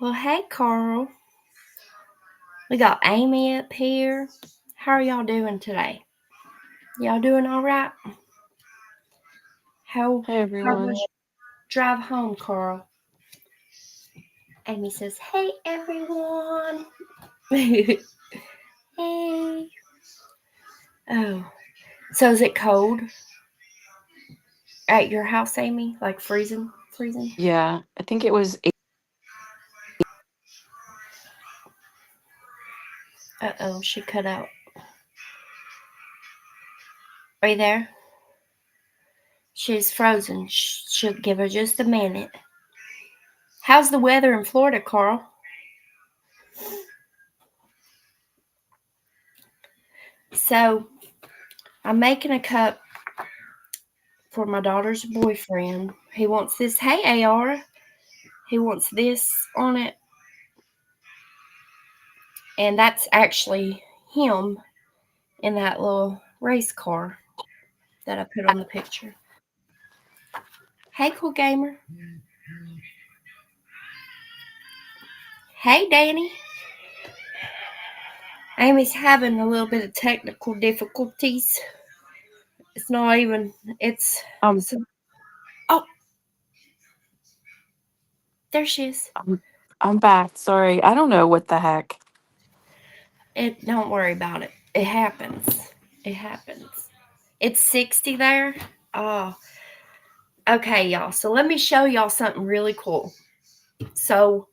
Well, hey, Carl. We got Amy up here. How are y'all doing today? Y'all doing all right? How Hey how was everyone. your drive home, Carl? Amy says, "Hey, everyone." Hey. Oh, so is it cold at your house, Amy? Like freezing, freezing? Yeah, I think it was Oh, she cut out. Are you there? She's frozen. She'll give her just a minute. How's the weather in Florida, Carl? So I'm making a cup for my daughter's boyfriend. He wants this. Hey, AR. He wants this on it. And that's actually him in that little race car that I put on the picture. Hey, cool gamer. Hey, Danny. Amy's having a little bit of technical difficulties. It's not even, it's, um some, oh, there she is. I'm, I'm back. Sorry. I don't know what the heck. Don't worry about it. It happens. It happens. It's 60 there. Oh, okay, y'all. So let me show y'all something really cool. So,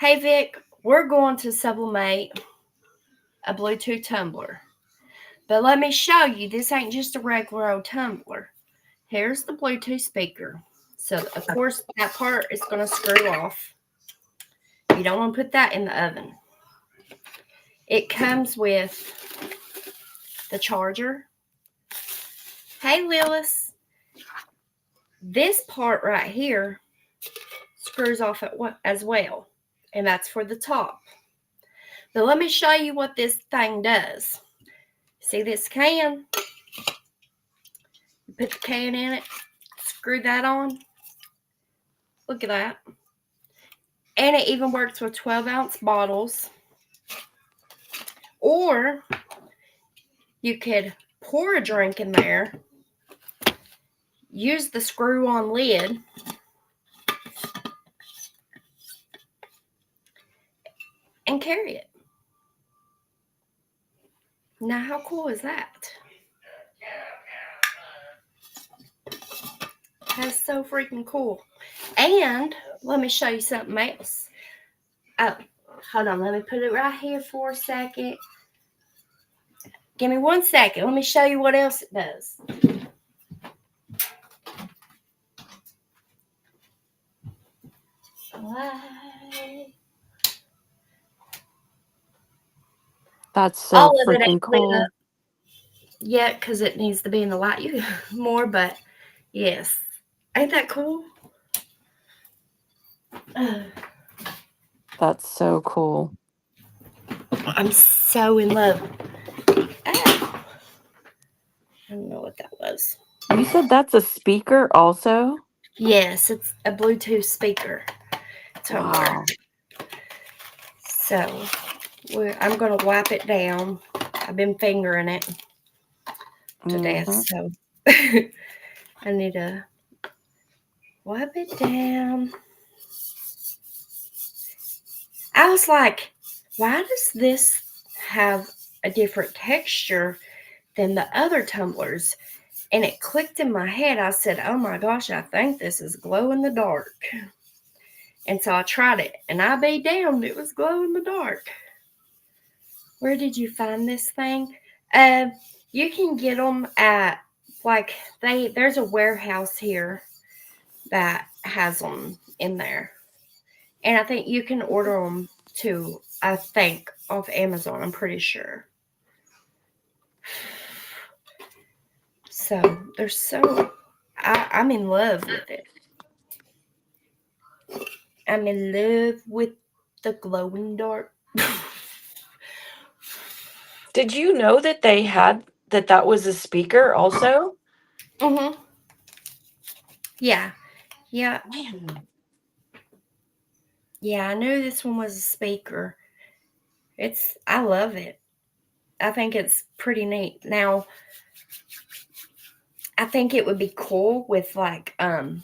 hey, Vic, we're going to sublimate a Bluetooth tumbler. But let me show you, this ain't just a regular old tumbler. Here's the Bluetooth speaker. So, of course, that part is going to screw off. You don't want to put that in the oven. It comes with the charger. Hey, Lilith. This part right here screws off as well. And that's for the top. But let me show you what this thing does. See this can? You put the can in it, screw that on. Look at that. And it even works with 12-ounce bottles. Or you could pour a drink in there, use the screw on lid, and carry it. Now, how cool is that? That's so freaking cool. And let me show you something else. Oh, hold on. Let me put it right here for a second. Give me 1 second. Let me show you what else it does. That's so All of it freaking ain't lit cool. up yet because it needs to be in the light more, but yes. Ain't that cool? That's so cool. I'm so in love. Oh, I don't know what that was. You said that's a speaker also? Yes, it's a Bluetooth speaker tumbler. Wow. So I'm going to wipe it down. I've been fingering it to death, Mm-hmm. so I need to wipe it down. I was like, why does this have a different texture than the other tumblers? And it clicked in my head. I said, oh my gosh, I think this is glow in the dark. And so I tried it, and I be damned, it was glow in the dark. Where did you find this thing? Uh, you can get them at like there's a warehouse here that has them in there, and I think you can order them too. I think off Amazon. I'm pretty sure. So they're so. I'm in love with it. I'm in love with the glowing dark. Did you know that they had that was a speaker also? Mhm. Yeah. Yeah. Man. Yeah, I knew this one was a speaker. I love it. I think it's pretty neat. Now, I think it would be cool with like an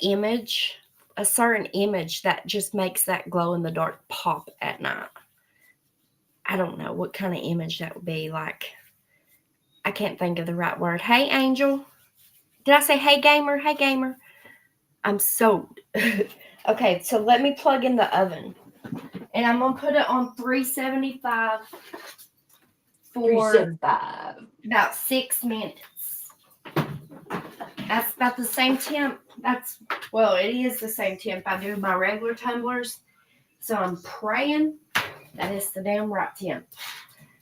image, a certain image that just makes that glow in the dark pop at night. I don't know what kind of image that would be. Like, I can't think of the right word. Hey, Angel. Did I say hey, gamer? Hey, gamer. I'm sold. Okay, so let me plug in the oven. And I'm going to put it on 375 for 375. about 6 minutes. That's about the same temp. Well, it is the same temp I do my regular tumblers. So I'm praying that it's the damn right temp.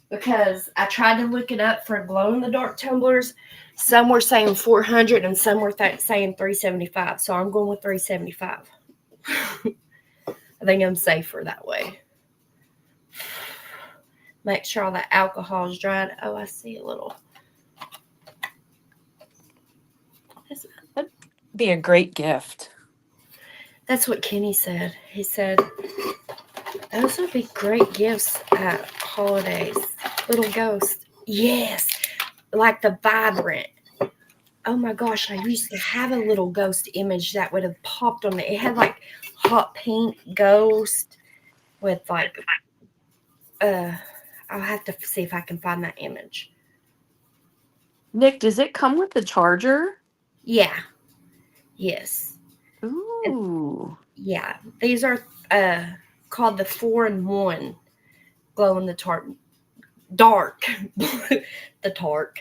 Because I tried to look it up for glow in the dark tumblers. Some were saying 400 and some were saying 375. So I'm going with 375. I think I'm safer that way. Make sure all the alcohol is dried. Oh, I see a little. That'd be a great gift. That's what Kenny said. He said, those would be great gifts at holidays. Little ghosts. Yes. Like the vibrant. Oh my gosh, I used to have a little ghost image that would have popped on it. It had like hot pink ghost with like I'll have to see if I can find that image. Nick, does it come with the charger? Yeah. Yes. Ooh. Yeah. These are called the 4-in-1 glow in the dark. The dark.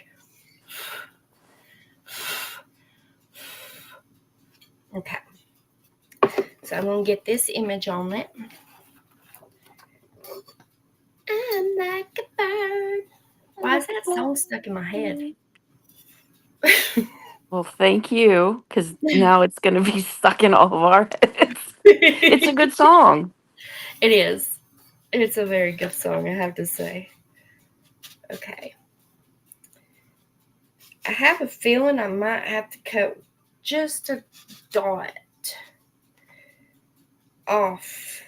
Okay. So I'm gonna get this image on it. I'm like a bird. Why is that song stuck in my head? Well, thank you, because now it's going to be stuck in all of our heads. It's a good song. It is. It's a very good song, I have to say. Okay. I have a feeling I might have to cut just a dot off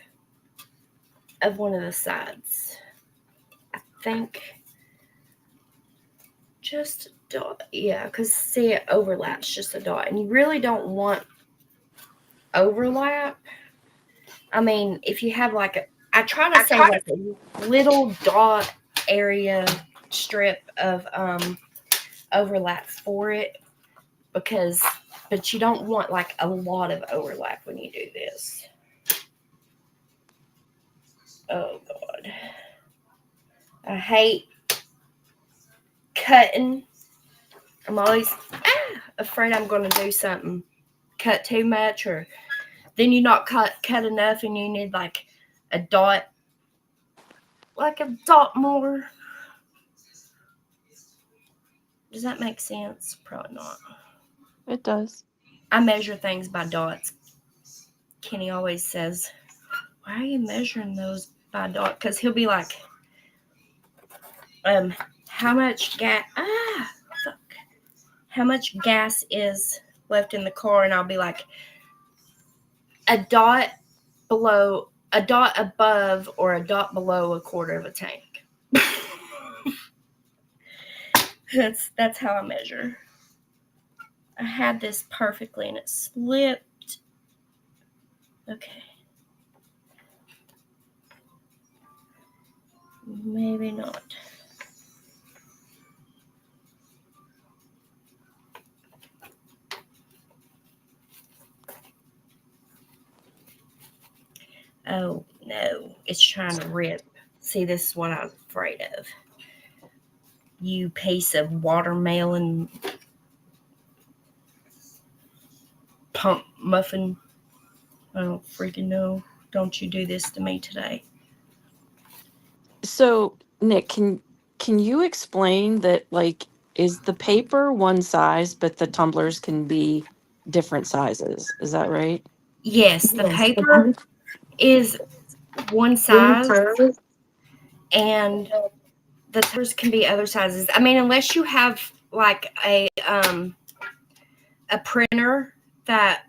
of one of the sides. I think just a dot. Yeah, because see, it overlaps just a dot. And you really don't want overlap. I mean, if you have like I try to say like a little dot area strip of overlap for it but you don't want like a lot of overlap when you do this. Oh God. I hate cutting. I'm always afraid I'm going to do something, cut too much, or then you not cut enough and you need like a dot more. Does that make sense? Probably not. It does. I measure things by dots. Kenny always says, why are you measuring those by dot? Because he'll be like, how much gas? How much gas is left in the car? And I'll be like, a dot below, a dot above, or a dot below a quarter of a tank. That's how I measure. I had this perfectly and it slipped. Okay. Maybe not. Oh no, it's trying to rip. See, this is what I'm afraid of. You piece of watermelon pump muffin. I don't freaking know. Don't you do this to me today. So, Nick, can you explain that, like, is the paper one size but the tumblers can be different sizes? Is that right? Yes, the Yes. paper is one size and the tumblers can be other sizes. I mean, unless you have like a printer that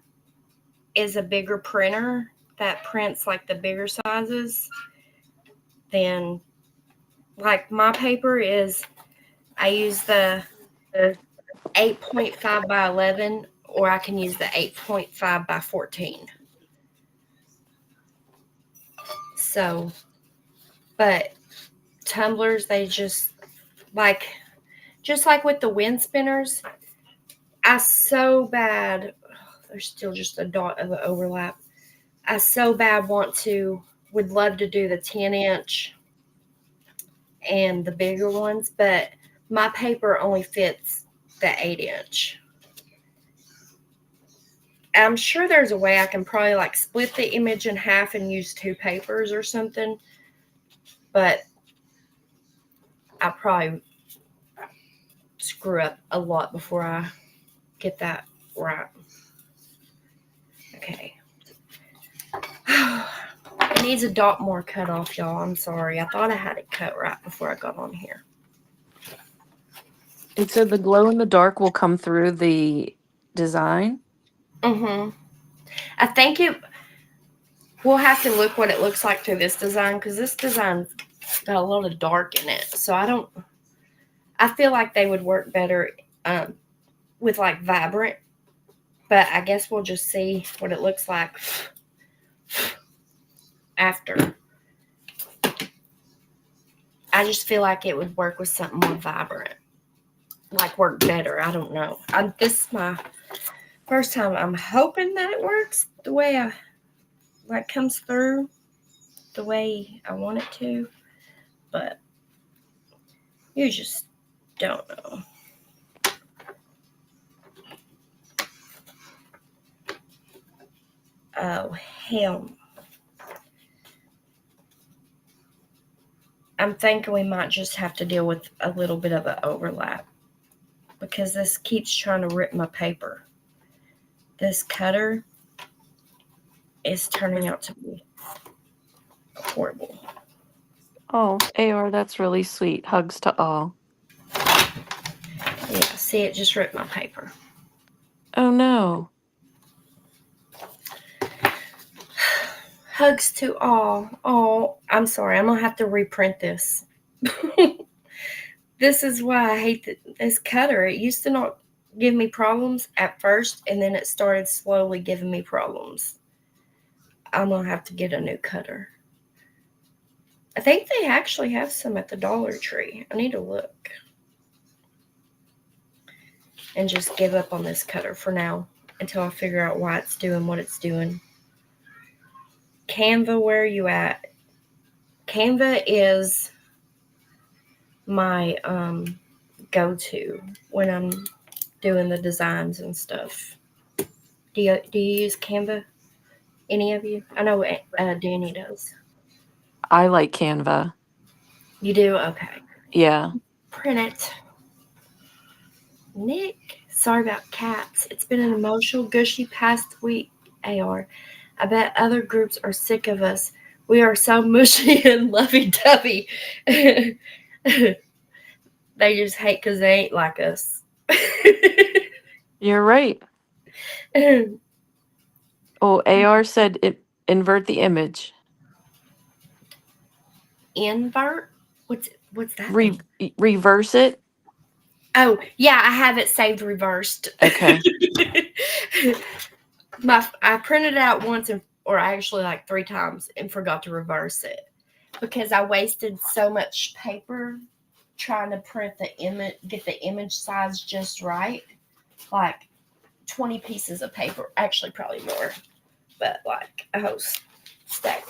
is a bigger printer that prints like the bigger sizes, then like my paper is, I use the 8.5 by 11, or I can use the 8.5 by 14. So, but tumblers, they just like with the wind spinners, I so bad, there's still just a dot of the overlap. I so bad would love to do the 10-inch and the bigger ones, but my paper only fits the 8-inch. I'm sure there's a way I can probably like split the image in half and use two papers or something, but I probably screw up a lot before I get that right. Okay. It needs a dot more cut off, y'all. I'm sorry. I thought I had it cut right before I got on here. It said the glow in the dark will come through the design. Mm-hmm. I think we'll have to look what it looks like through this design, because this design's got a lot of dark in it. So I feel like they would work better with like vibrant, but I guess we'll just see what it looks like after. I just feel like it would work with something more vibrant, like work better. I don't know. This is my first time. I'm hoping that it works the way like comes through the way I want it to, but you just don't know. Oh hell! I'm thinking we might just have to deal with a little bit of an overlap, because this keeps trying to rip my paper. This cutter is turning out to be horrible. Oh, AR, that's really sweet. Hugs to all. Yeah, see, it just ripped my paper. Oh no. Hugs to all. Oh, I'm sorry. I'm gonna have to reprint this. This is why I hate this cutter. It used to not give me problems at first, and then it started slowly giving me problems. I'm gonna have to get a new cutter. I think they actually have some at the Dollar Tree. I need to look. And just give up on this cutter for now until I figure out why it's doing what it's doing. Canva, where are you at? Canva is my go-to when I'm doing the designs and stuff. Do you use Canva? Any of you? I know Danny does. I like Canva. You do? Okay. Yeah. Print it. Nick, sorry about cats. It's been an emotional, gushy past week, AR. I bet other groups are sick of us. We are so mushy and lovey-dovey. They just hate because they ain't like us. You're right. Oh, AR said invert the image. Invert? What's that mean? Reverse it. Oh, yeah, I have it saved reversed. Okay. I printed it out once, or actually like 3 times, and forgot to reverse it because I wasted so much paper trying to print the image, get the image size just right. Like 20 pieces of paper, actually probably more, but like a whole stack.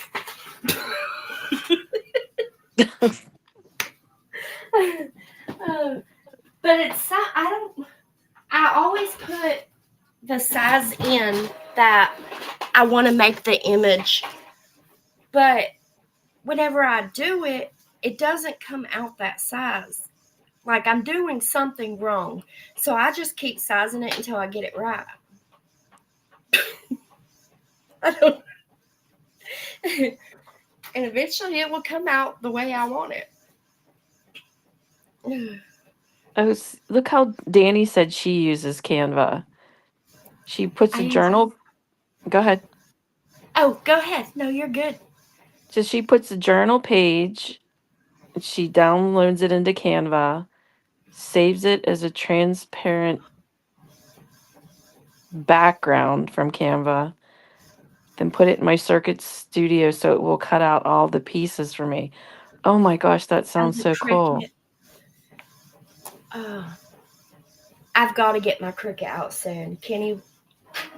But I always put the size in that I want to make the image, but whenever I do it, it doesn't come out that size. Like I'm doing something wrong. So I just keep sizing it until I get it right. I don't and eventually it will come out the way I want it. Look how Danny said she uses Canva. She puts I a use journal Go ahead. Oh, go ahead. No, you're good. So she puts a journal page, she downloads it into Canva, saves it as a transparent background from Canva, then put it in my Circuit Studio so it will cut out all the pieces for me. Oh my gosh, that As sounds a so cool. cricket. Oh, I've got to get my cricket out soon. Kenny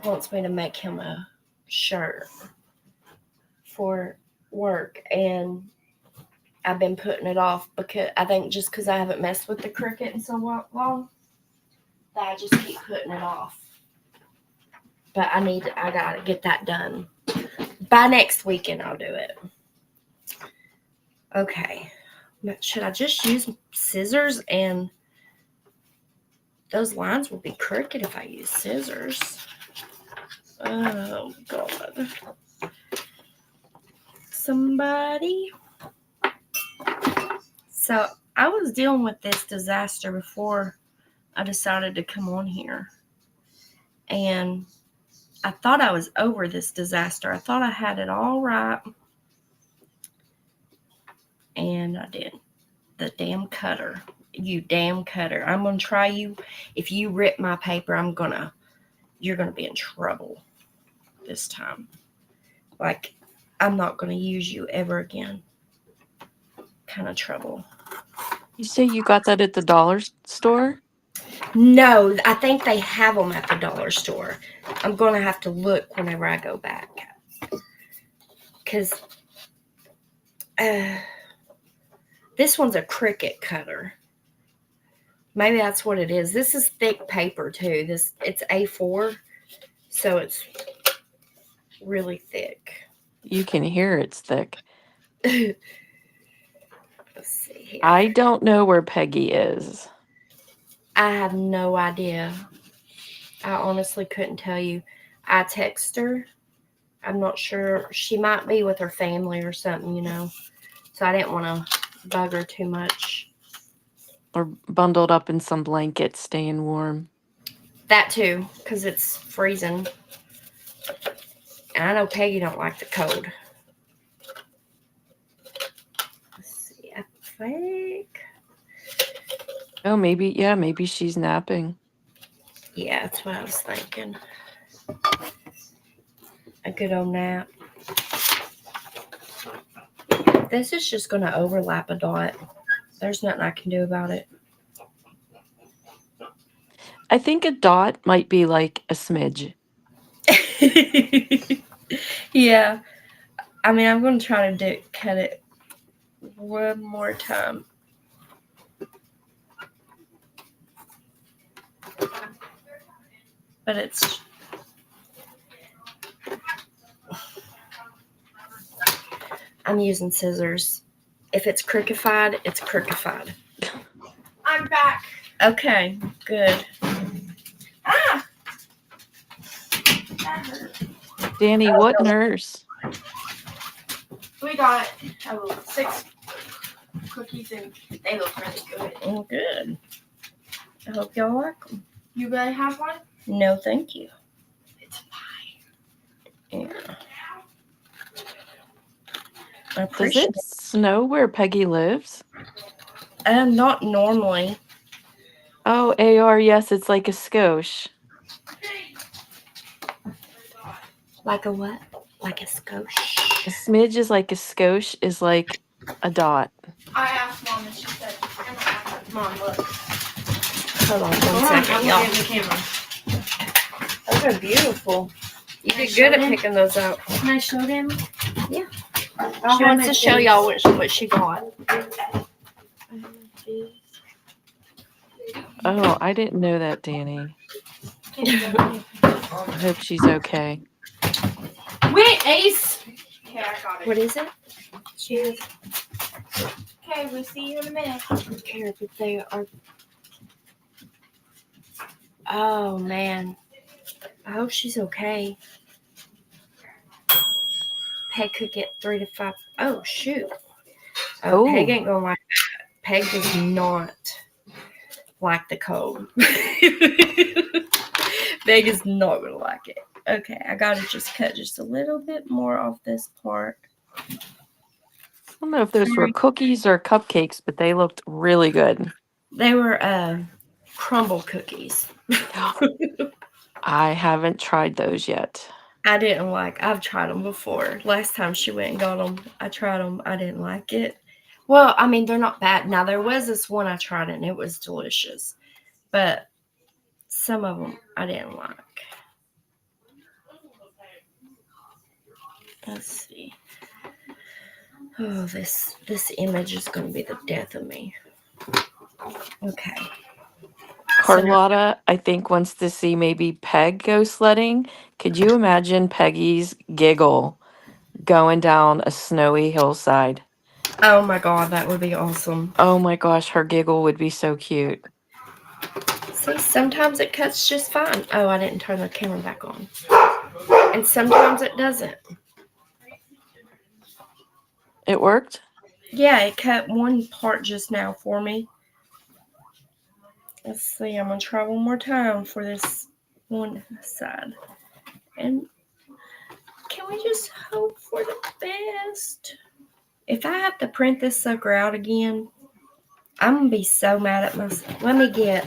wants me to make him a shirt for work, and I've been putting it off because I think just because I haven't messed with the cricket in so long that I just keep putting it off. But I gotta get that done by next weekend. I'll do it. Okay. Should I just use scissors? And those lines will be crooked if I use scissors. Oh God. Somebody. So I was dealing with this disaster before I decided to come on here. And I thought I was over this disaster. I thought I had it all right. And I didn't. The damn cutter. You damn cutter. I'm going to try you. If you rip my paper, you're going to be in trouble this time. Like, I'm not going to use you ever again. Kind of trouble. You say you got that at the dollar store? No, I think they have them at the dollar store. I'm going to have to look whenever I go back. Because this one's a Cricut cutter. Maybe that's what it is. This is thick paper too. It's A4, so it's really thick. You can hear it's thick. Let's see here. I don't know where Peggy is. I have no idea. I honestly couldn't tell you. I text her. I'm not sure. She might be with her family or something. So I didn't want to bug her too much. Or bundled up in some blankets, staying warm. That too, because it's freezing. And I know Peggy don't like the cold. Let's see. I think. Oh, maybe she's napping. Yeah, that's what I was thinking. A good old nap. This is just going to overlap a dot. There's nothing I can do about it. I think a dot might be like a smidge. Yeah. I mean, I'm going to try to cut it one more time. But I'm using scissors. If it's crookified, it's crookified. I'm back. Okay, good. Ah! That hurt. Danny, what nurse? We got 6 cookies and they look really good. Oh, good. I hope y'all like them. You guys have one? No, thank you. It's Yeah. I Does appreciate it snow where Peggy lives? it. Not normally. Oh, AR, yes, it's like a skosh. Like a what? Like a skosh. A smidge is like a skosh is like a dot. I asked Mom and she said, Mom, look. Hold on one second, y'all. The camera. Those are beautiful. You Can I did good at show them? picking those out. Can I show them? Yeah. I'll She have wants my to show face. y'all what she got. Oh, I didn't know that, Danny. Can you go? I hope she's okay. Wait, Ace! Okay, I got it. What is it? She has. Okay, we'll see you in a minute. I don't care, but they are. Oh man. I hope she's okay. Peg could get 3 to 5. Oh shoot. Oh, Oh. Peg ain't gonna like that. Peg does not like the cold. Vega's not gonna like it. Okay, I gotta just cut just a little bit more off this part. I don't know if those were cookies or cupcakes, but they looked really good. They were crumble cookies. I haven't tried those yet. I've tried them before. Last time she went and got them, I tried them. I didn't like it. Well, I mean, they're not bad. Now, there was this one I tried and it was delicious. But some of them I didn't like. Let's see. Oh, this image is going to be the death of me. Okay. Carlotta, I think, wants to see maybe Peg go sledding. Could you imagine Peggy's giggle going down a snowy hillside? Oh my God, that would be awesome. Oh my gosh, her giggle would be so cute. See, sometimes it cuts just fine. Oh, I didn't turn the camera back on. And sometimes it doesn't. It worked? Yeah, it cut one part just now for me. Let's see, I'm going to try one more time for this one side. And can we just hope for the best? If I have to print this sucker out again, I'm going to be so mad at myself. Let me get...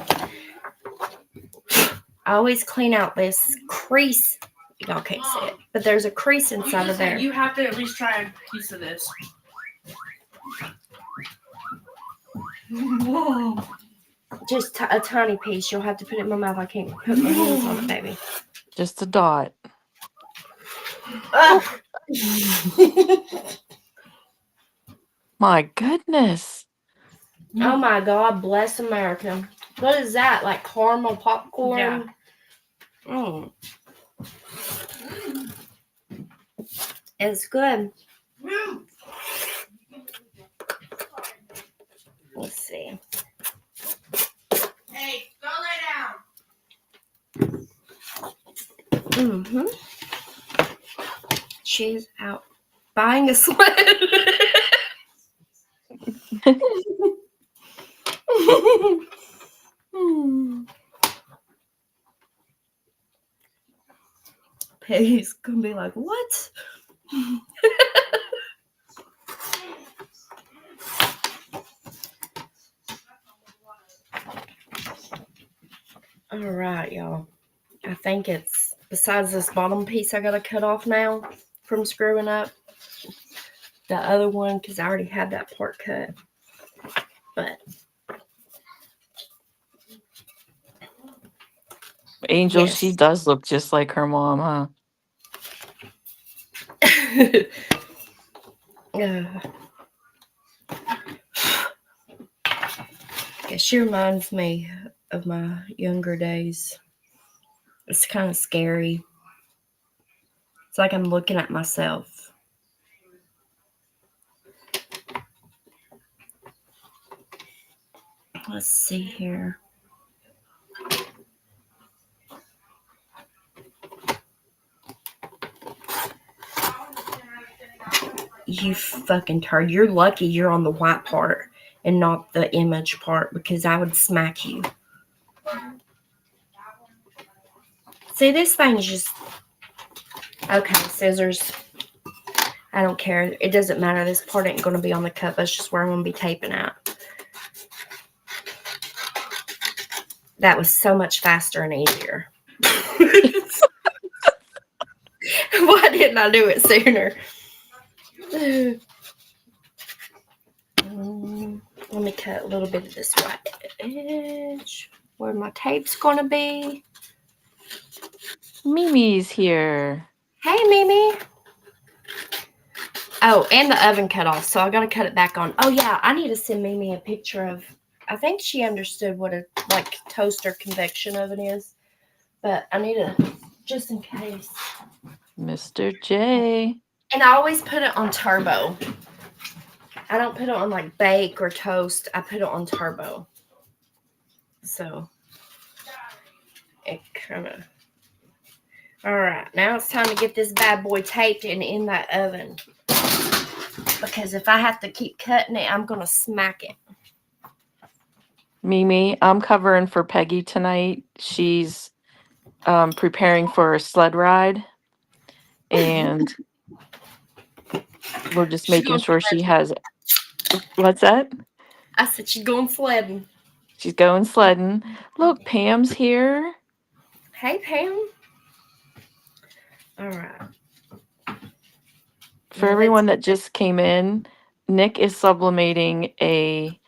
I always clean out this crease. Y'all can't see it, but there's a crease inside of there. You have to at least try a piece of this. Whoa. Just a tiny piece. You'll have to put it in my mouth. I can't put my hands on it, baby. Just a dot. My goodness. Oh my God, bless America. What is that? Like caramel popcorn? Yeah. Mm. It's good. Let's see. Hey, go lay down. Mm-hmm. She's out buying a sled. Peggy's gonna be like, what? All right, y'all. I think it's, besides this bottom piece I gotta cut off now from screwing up, the other one, because I already had that part cut. But Angel, yes. she does look just like her mom, huh? Yeah, she reminds me of my younger days. It's kind of scary. It's like I'm looking at myself. Let's see here. You fucking turd. You're lucky you're on the white part and not the image part, because I would smack you. See, this thing's just... Okay, scissors. I don't care. It doesn't matter. This part ain't going to be on the cup. That's just where I'm going to be taping out. That was so much faster and easier. Why didn't I do it sooner? Let me cut a little bit of this white edge. Where my tape's going to be. Mimi's here. Hey, Mimi. Oh, and the oven cut off, so I got to cut it back on. Oh, yeah, I need to send Mimi a picture of... I think she understood what a toaster convection oven is, but I need to, just in case. Mr. J. And I always put it on turbo. I don't put it on bake or toast. I put it on turbo. So it kind of... All right, now it's time to get this bad boy taped and in that oven. Because if I have to keep cutting it, I'm going to smack it. Mimi, I'm covering for Peggy tonight. She's preparing for a sled ride, and we're just She's making going sure she sledding. has. What's that? I said she's going sledding. She's going sledding. Look, Pam's here. Hey, Pam. All right. For Now let's. everyone that just came in, Nick is sublimating a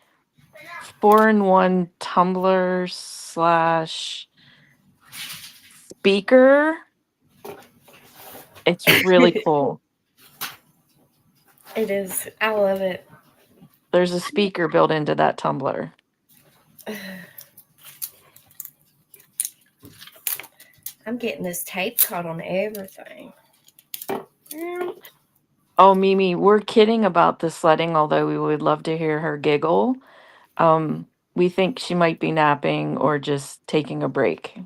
4-in-1 tumbler slash speaker. It's really cool. It is. I love it. There's a speaker built into that tumbler. I'm getting this tape caught on everything. Oh, Mimi, we're kidding about the sledding, although we would love to hear her giggle. We think she might be napping or just taking a break.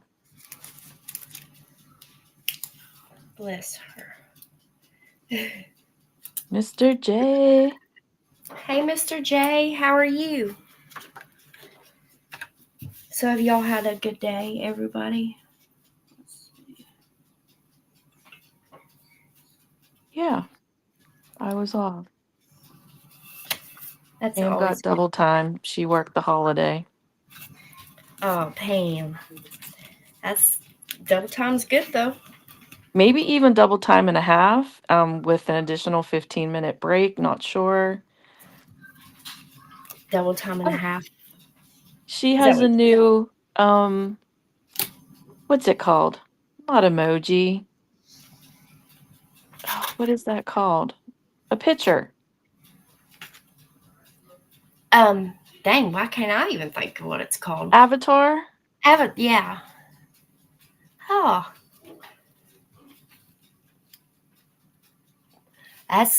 Bless her. Mr. J. Hey, Mr. J, how are you? So, have y'all had a good day, everybody? Yeah, I was off. That's Pam always got double time. She worked the holiday. Oh, Pam. That's double time's good though. Maybe even double time and a half, with an additional 15-minute break. Not sure. Double time and a Oh, half. she Is that has a what? new what's it called? Not emoji. Oh, what is that called? A picture. Dang, why can't I even think of what it's called? Avatar. Yeah. Oh, that's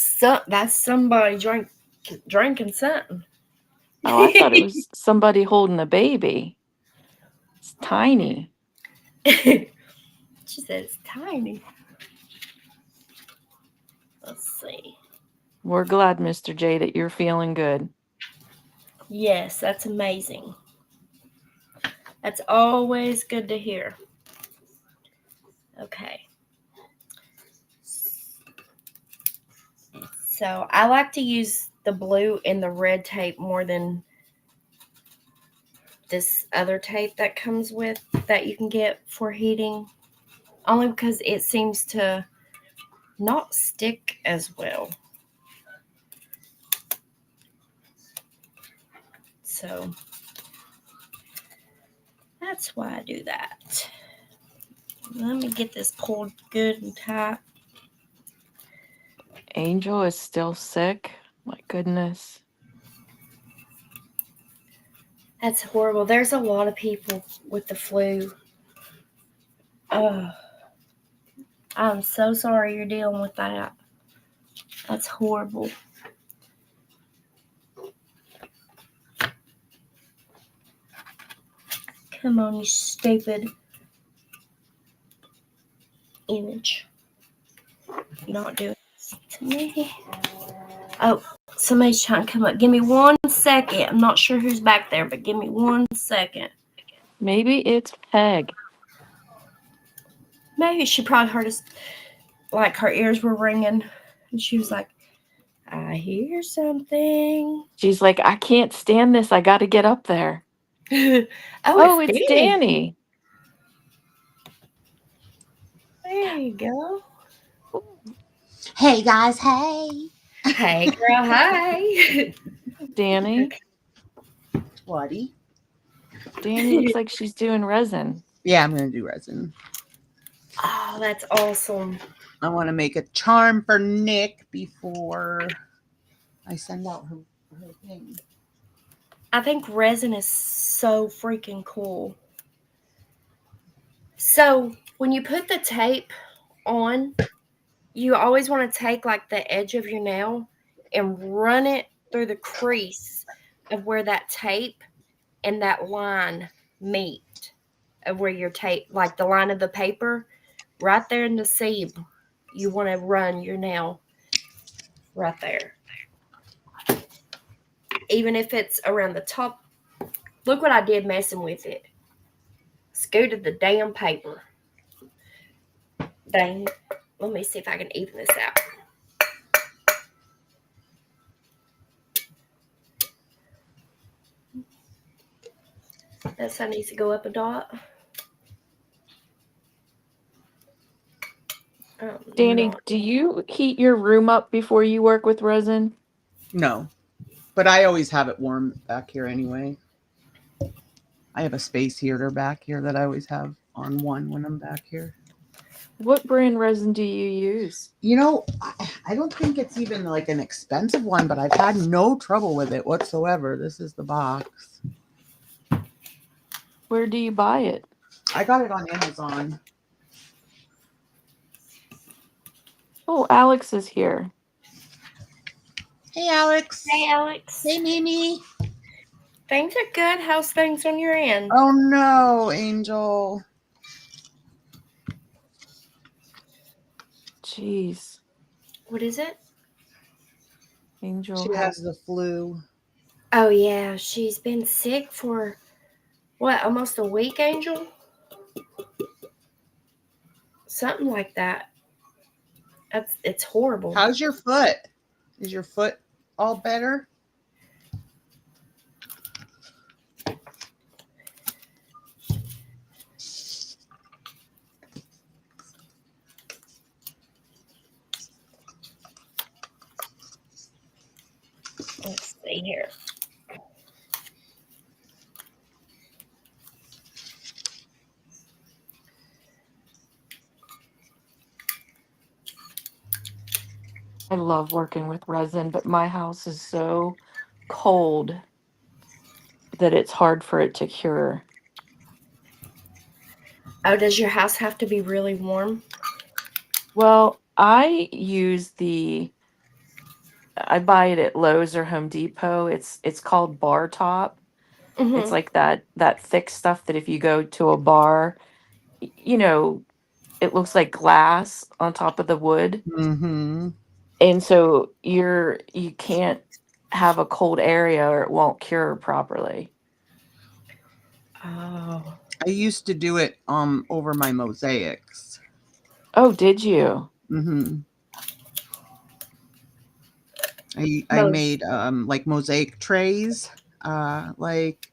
somebody drinking something. Oh, I thought it was somebody holding a baby. It's tiny. She said it's tiny. Let's see. We're glad, Mr. J, that you're feeling good. Yes, that's amazing. That's always good to hear. Okay. So I like to use the blue and the red tape more than this other tape that comes with that you can get for heating, only because it seems to not stick as well. So that's why I do that. Let me get this pulled good and tight. Angel is still sick. My goodness. That's horrible. There's a lot of people with the flu. Oh, I'm so sorry you're dealing with that. That's horrible. Come on, you stupid image. Not doing this to me. Oh, somebody's trying to come up. Give me 1 second. I'm not sure who's back there, but give me 1 second. Maybe it's Peg. Maybe she probably heard us, like her ears were ringing, and she was like, I hear something. She's like, I can't stand this. I got to get up there. Oh, Oh, it's it's Danny. Danny. There you go. Hey guys, hey. Hey, girl, hi. Danny. Whatty? Danny looks like she's doing resin. Yeah, I'm gonna do resin. Oh, that's awesome. I want to make a charm for Nick before I send out her thing. I think resin is so freaking cool. So, when you put the tape on, you always want to take like the edge of your nail and run it through the crease of where that tape and that line meet, of where your tape, like the line of the paper, right there in the seam. You want to run your nail right there. Even if it's around the top. Look what I did messing with it. Scooted the damn paper. Dang. Let me see if I can even this out. That side needs to go up a dot. Danny, No. do you heat your room up before you work with resin? No, but I always have it warm back here anyway. I have a space heater back here that I always have on one when I'm back here. What brand resin do you use? You know, I don't think it's even like an expensive one, but I've had no trouble with it whatsoever. This is the box. Where do you buy it? I got it on Amazon. Oh, Alex is here. Hey, Alex. Hey, Alex. Hey, Mimi. Things are good. How's things on your end? Oh, no, Angel. Jeez. What is it? Angel She has the flu. Oh, yeah. She's been sick for, what, almost a week, Angel? Something like that. It's horrible. How's your foot? Is your foot all better? Let's see here. I love working with resin, but my house is so cold that it's hard for it to cure. Oh, does your house have to be really warm? Well, I buy it at Lowe's or Home Depot. It's called bar top. It's Mm-hmm. like that thick stuff that if you go to a bar, you know, it looks like glass on top of the wood. Mm-hmm. And so you can't have a cold area or it won't cure properly. Oh. I used to do it over my mosaics. Oh, did you? Mm-hmm. I Most. made like mosaic trays. Like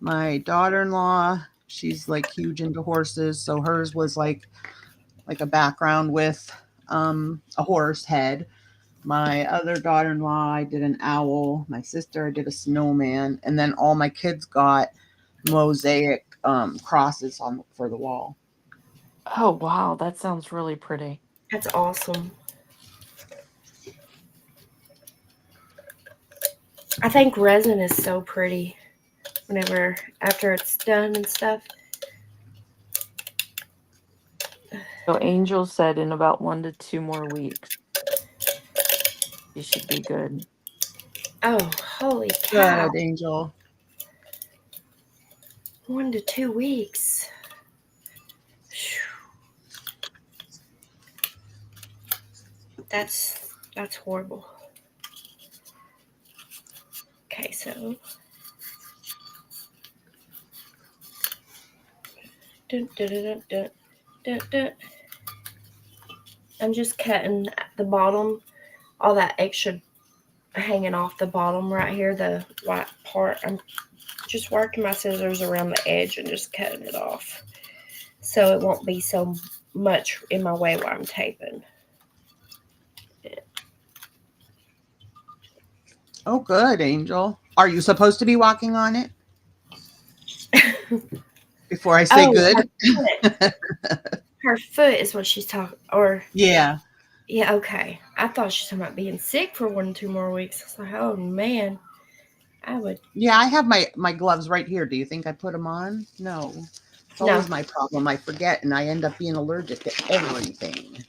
my daughter-in-law, she's like huge into horses, so hers was like a background with a horse head. My other daughter-in-law, I did an owl. My sister, I did a snowman, and then all my kids got mosaic crosses on for the wall. Oh, wow, that sounds really pretty. That's awesome. I think resin is so pretty whenever after it's done and stuff. So Angel said in about 1 to 2 more weeks, you should be good. Oh, holy cow. Good, Angel. 1 to 2 weeks. That's horrible. Okay, so dun, dun, dun, dun, dun, dun. I'm just cutting the bottom, all that extra hanging off the bottom right here, the white part. I'm just working my scissors around the edge and just cutting it off so it won't be so much in my way while I'm taping. Oh, good, Angel. Are you supposed to be walking on it before I say Oh, good? her foot is what she's talking, or Yeah. yeah, okay. I thought she was talking about being sick for 1 or 2 more weeks. I was like, oh man, I would. Yeah, I have my gloves right here. Do you think I put them on? No. It's No. always my problem. I forget and I end up being allergic to everything.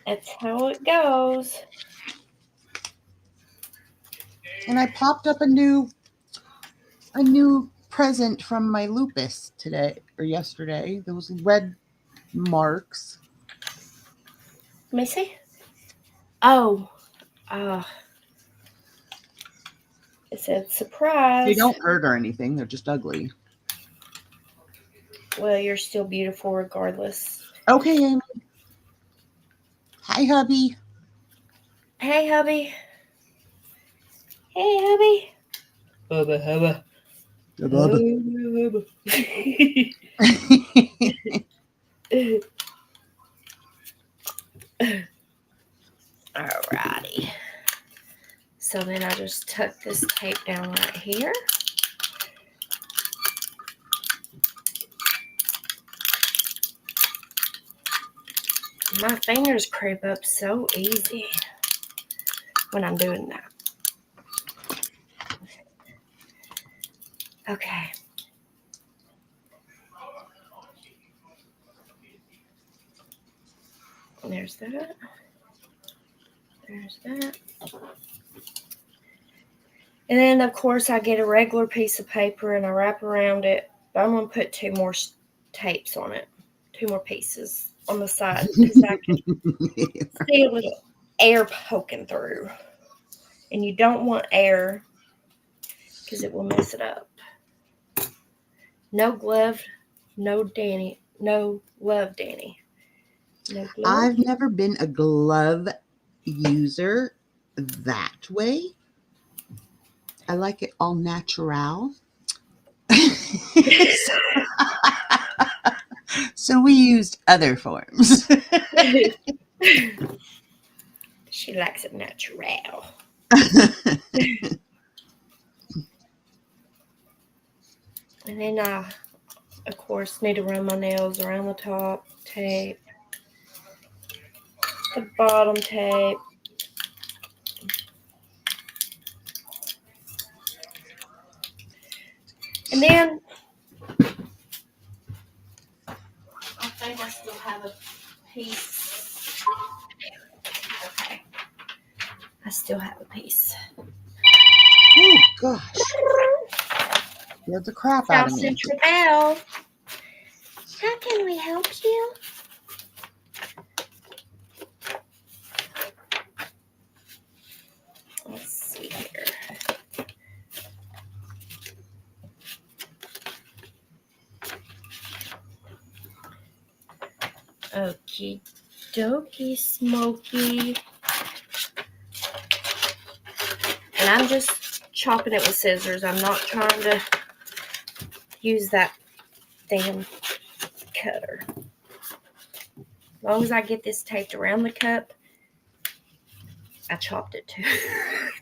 That's how it goes. And I popped up a new present from my lupus today or yesterday. Those red marks. Let me see. Oh, uh, it said They surprise. don't hurt or anything. They're just ugly. Well, you're still beautiful regardless. Okay, Amy. Hi, hubby. Hey, hubby. Hey, hubby. Hubba, hubba. Alrighty. So then I just tuck this tape down right here. My fingers creep up so easy when I'm doing that. Okay. There's that. There's that. And then, of course, I get a regular piece of paper and I wrap around it. But I'm going to put 2 more tapes on it. 2 more pieces on the side because I can see a little air poking through. And you don't want air because it will mess it up. No glove, no Danny. No love, Danny. No glove. I've never been a glove user that way. I like it all natural. So we used other forms. She likes it natural. And then I, of course, need to run my nails around the top tape, the bottom tape. And then I think I still have a piece. Okay. I still have a piece. Oh, gosh. Scared the crap out South of me. Central Bell. How can we help you? Let's see here. Okie dokie, Smokey. And I'm just chopping it with scissors. I'm not trying to use that damn cutter. As long as I get this taped around the cup, I chopped it too.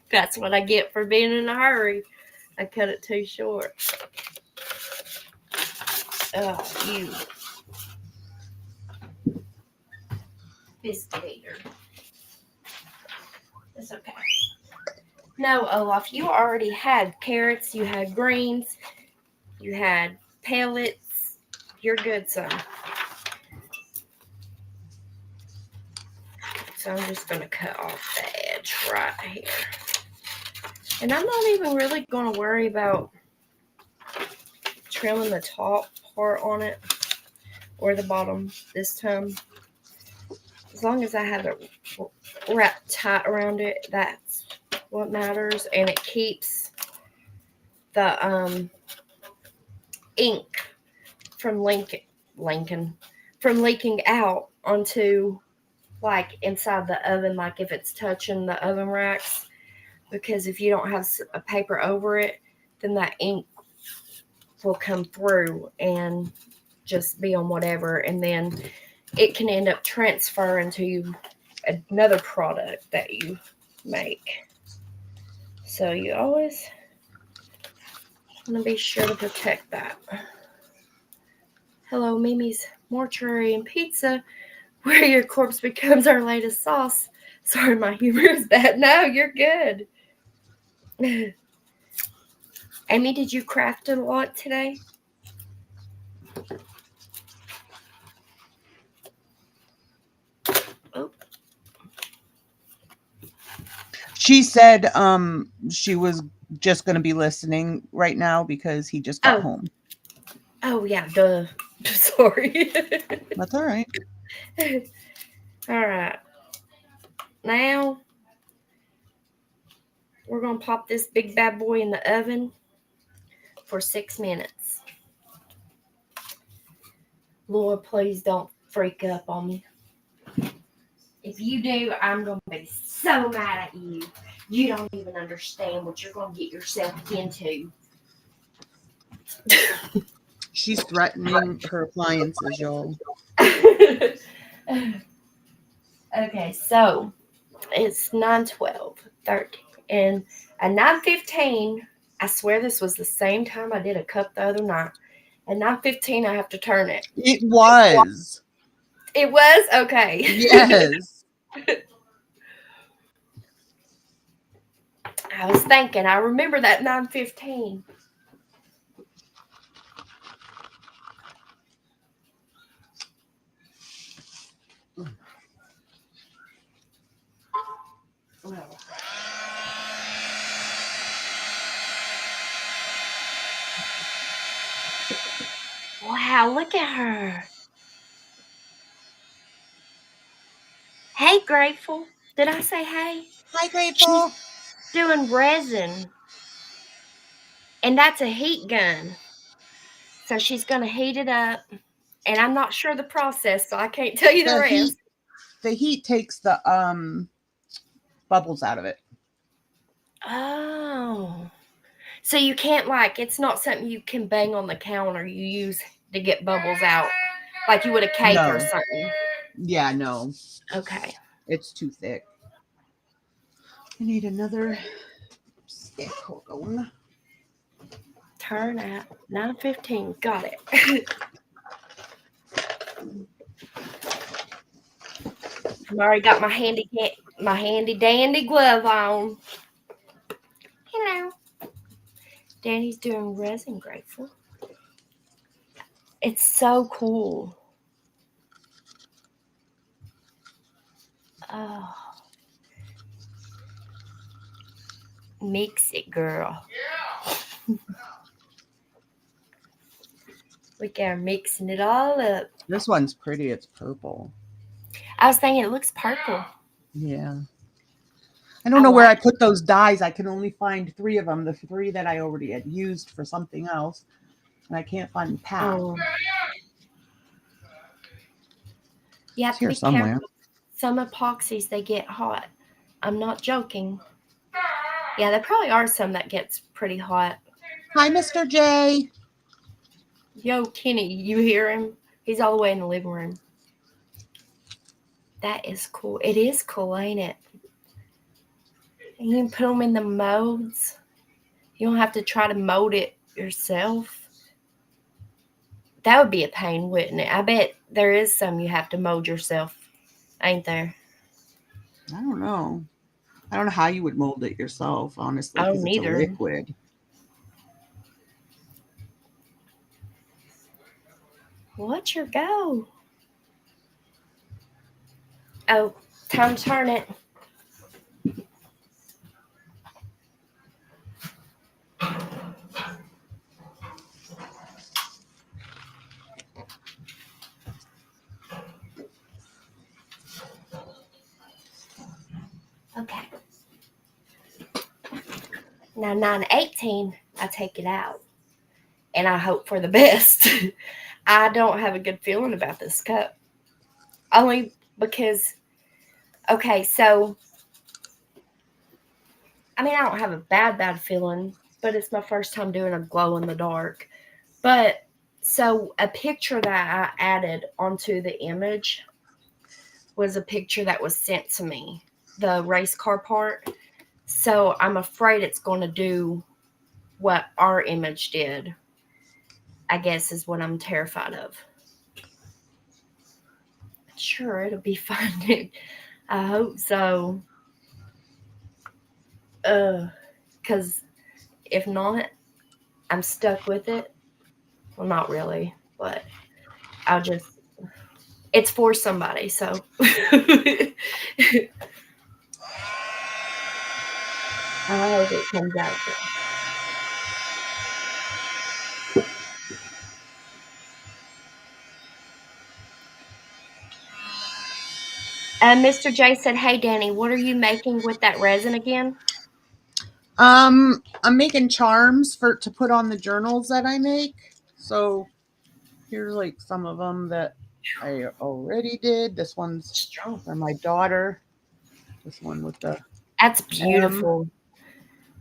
That's what I get for being in a hurry. I cut it too short. Oh, you biscuit eater. It's okay. No, Olaf, you already had carrots, you had greens, you had pellets. You're good, son. So I'm just going to cut off the edge right here. And I'm not even really going to worry about trimming the top part on it or the bottom this time. As long as I have it wrapped tight around it, that's what matters. And it keeps the ink from leaking out onto like inside the oven, like if it's touching the oven racks. Because if you don't have a paper over it, then that ink will come through and just be on whatever, and then it can end up transferring to another product that you make. So you always want to be sure to protect that. Hello, Mimi's Mortuary and Pizza, where your corpse becomes our latest sauce. Sorry, my humor is bad. No, you're good. Amy, did you craft a lot today? Oh. She said she was just going to be listening right now because he just got home. Oh, yeah, duh. Sorry. That's all right. All right. Now, we're going to pop this big bad boy in the oven for 6 minutes. Lord, please don't freak up on me. If you do, I'm going to be so mad at you. You don't even understand what you're going to get yourself into. She's threatening her appliances, y'all. Okay, so it's 9:12, 13, and at 9:15, I swear this was the same time I did a cup the other night. At 9:15, I have to turn it. It was. It was? Okay. Yes. I was thinking, I remember that 9:15. Wow, look at her. Hey, Grateful. Did I say hey? Hi, Grateful. Doing resin. And that's a heat gun. So she's going to heat it up. And I'm not sure the process, so I can't tell you the rest. The heat takes the bubbles out of it. Oh. So you can't, like, it's not something you can bang on the counter you use to get bubbles out. Like you would a cake or something. Yeah, no. Okay. It's too thick. I need another stick. Hold on. Turn at 9:15. Got it. I've already got my handy dandy glove on. Hello. Danny's doing resin, Grateful. It's so cool. Oh. Mix it, girl. Look at her mixing it all up. This one's pretty. It's purple. I was thinking it looks purple. Yeah. I don't know where I put those dyes. I can only find 3 of them. The 3 that I already had used for something else. And I can't find the pack. Oh. You have It's to here be somewhere. careful. Some epoxies, they get hot. I'm not joking. Yeah, there probably are some that gets pretty hot. Hi, Mr. J. Yo, Kenny, you hear him? He's all the way in the living room. That is cool. It is cool, ain't it? And you can put them in the molds. You don't have to try to mold it yourself. That would be a pain, wouldn't it? I bet there is some you have to mold yourself, ain't there? I don't know. I don't know how you would mold it yourself, honestly, because it's a liquid. What's your go? Oh, time to turn it. Okay. Now 9:18, I take it out. And I hope for the best. I don't have a good feeling about this cup. Only because, okay, so, I mean, I don't have a bad feeling, but it's my first time doing a glow in the dark. But, so a picture that I added onto the image was a picture that was sent to me, the race car part. So I'm afraid it's going to do what our image did, I guess is what I'm terrified of. Sure, it'll be fun. I hope so. Because if not, I'm stuck with it. Well, not really, but I'll just, it's for somebody, so. I hope it comes out good. Mr. J said, "Hey, Danny, what are you making with that resin again?" I'm making charms to put on the journals that I make. So Here's like some of them that I already did. This one's Strong. for my daughter. This one with the That's M. beautiful.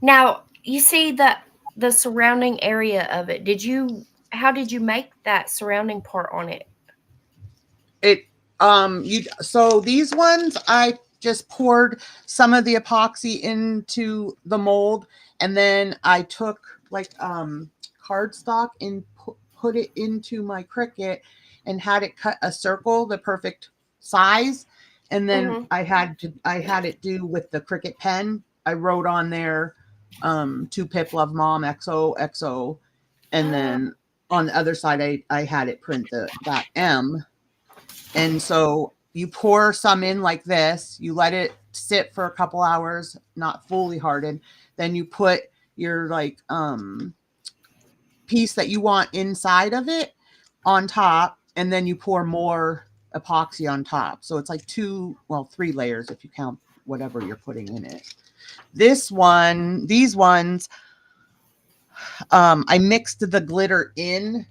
Now, you see the surrounding area of it. How did you make that surrounding part on it? It you so these ones I just poured some of the epoxy into the mold, and then I took like cardstock and put it into my Cricut and had it cut a circle the perfect size, and then Mhm. I had it do with the Cricut pen. I wrote on there to Pip Love Mom XOXO, and then on the other side I had it print that M. And so you pour some in like this, you let it sit for a couple hours, not fully hardened. Then you put your like piece that you want inside of it on top, and then you pour more epoxy on top. So it's like three layers if you count whatever you're putting in it. These ones, I mixed the glitter in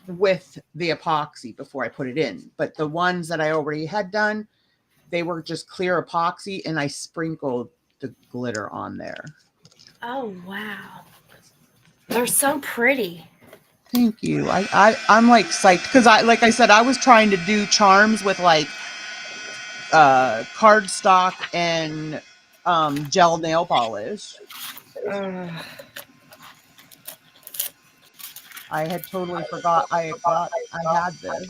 with the epoxy before I put it in. But the ones that I already had done, they were just clear epoxy, and I sprinkled the glitter on there. Oh, wow. They're so pretty. Thank you. I'm like psyched because like I said, I was trying to do charms with like cardstock and gel nail polish. Ugh. I had totally forgot I had this.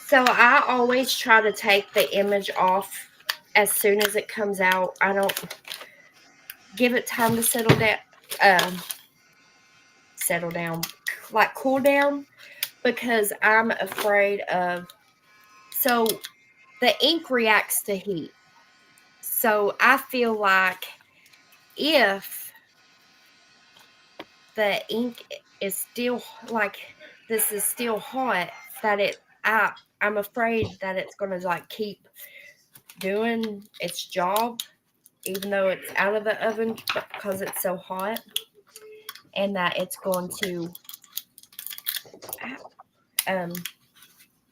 So I always try to take the image off as soon as it comes out. I don't give it time to um, settle down, like cool down, because I'm afraid of. So the ink reacts to heat. So I feel like if the ink is still like this is still hot, that I'm afraid that it's gonna like keep doing its job even though it's out of the oven because it's so hot, and that it's going to um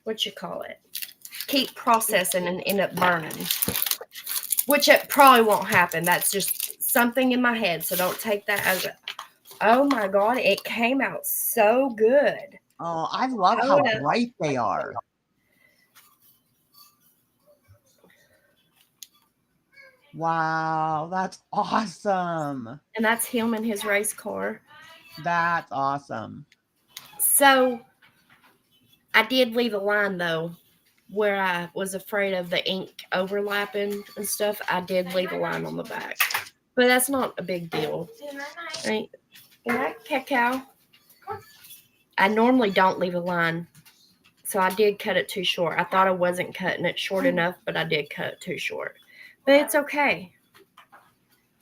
what you call it, keep processing and end up burning, which it probably won't happen. That's just something in my head, so don't take that as a, oh my god, it came out so good. Oh, I love how Hold up. bright they are. Wow, that's awesome. And that's him in his race car. That's awesome. So I did leave a line though where I was afraid of the ink overlapping and stuff. I did leave a line on the back, but that's not a big deal. Right? Good night, cacao. I normally don't leave a line, so I did cut it too short. I thought I wasn't cutting it short enough, but I did cut it too short. But it's okay.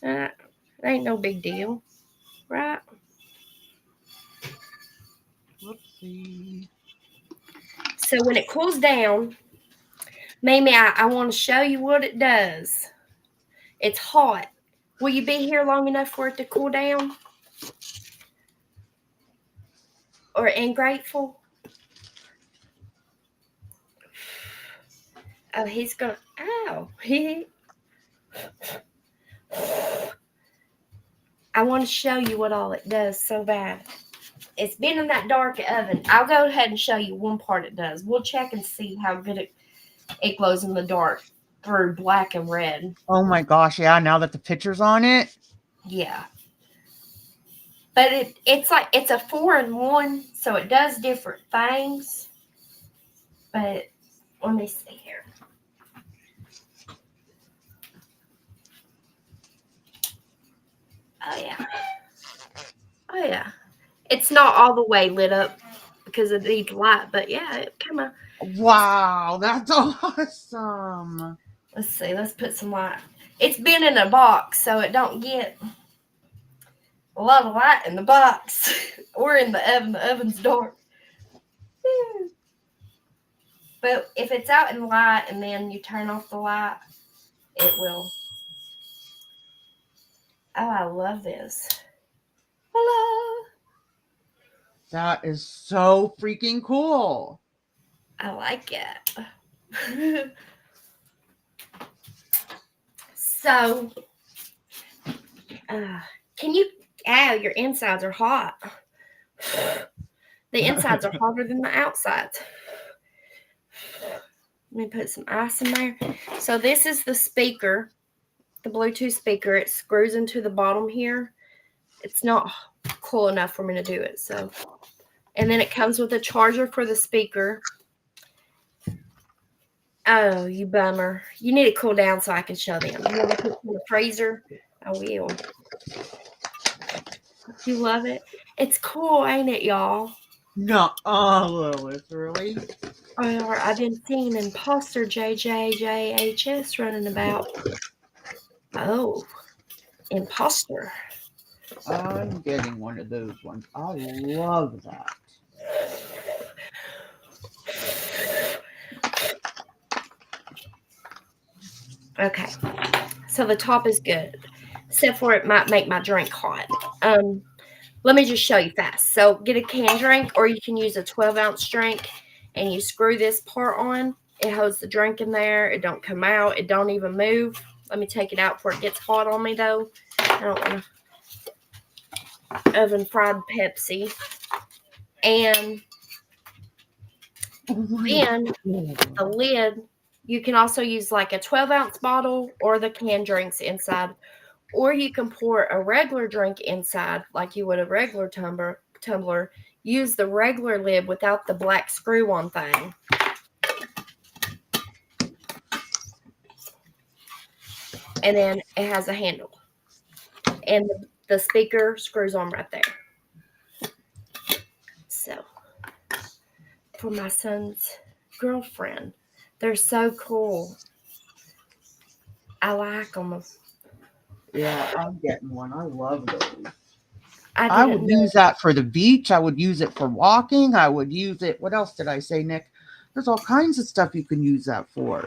It ain't no big deal, right? Whoopsie. So when it cools down, Mamie, I want to show you what it does. It's hot. Will you be here long enough for it to cool down? Or ungrateful? Oh, he's gonna. Ow. I want to show you what all it does so bad. It's been in that dark oven. I'll go ahead and show you one part it does. We'll check and see how good it glows in the dark through black and red. Oh my gosh, yeah, now that the picture's on it. Yeah. But it's like it's a 4-in-1, so it does different things. But let me see here. Oh yeah. Oh yeah. It's not all the way lit up because it needs light, but yeah, it come on. Wow, that's awesome. Let's see. Let's put some light. It's been in a box, so it don't get a lot of light in the box or in the oven. The oven's dark. But if it's out in light and then you turn off the light, it will. Oh, I love this. Hello. That is so freaking cool. I like it. So, can you? Ow, your insides are hot. The insides are hotter than the outsides. Let me put some ice in there. So this is the speaker, the Bluetooth speaker. It screws into the bottom here. It's not cool enough for me to do it. So, and then it comes with a charger for the speaker. Oh, you bummer. You need to cool down so I can show them. You want to put it in the freezer? I will. You love it? It's cool, ain't it, y'all? No, Lilith, really? Or I've been seeing imposter JJJHS running about. Oh, imposter. I'm getting one of those ones. I love that. Okay, so the top is good, except for it might make my drink hot. Let me just show you fast. So get a can drink, or you can use a 12-ounce drink, and you screw this part on. It holds the drink in there. It don't come out. It don't even move. Let me take it out before it gets hot on me, though. I don't want to oven fried Pepsi. And then the lid, you can also use like a 12-ounce bottle or the canned drinks inside. Or you can pour a regular drink inside like you would a regular tumbler. Use the regular lid without the black screw-on thing. And then it has a handle. And the speaker screws on right there. So, for my son's girlfriend. They're so cool. I like them. Yeah, I'm getting one. I love those. I would use that for the beach. I would use it for walking. I would use it. What else did I say, Nick? There's all kinds of stuff you can use that for.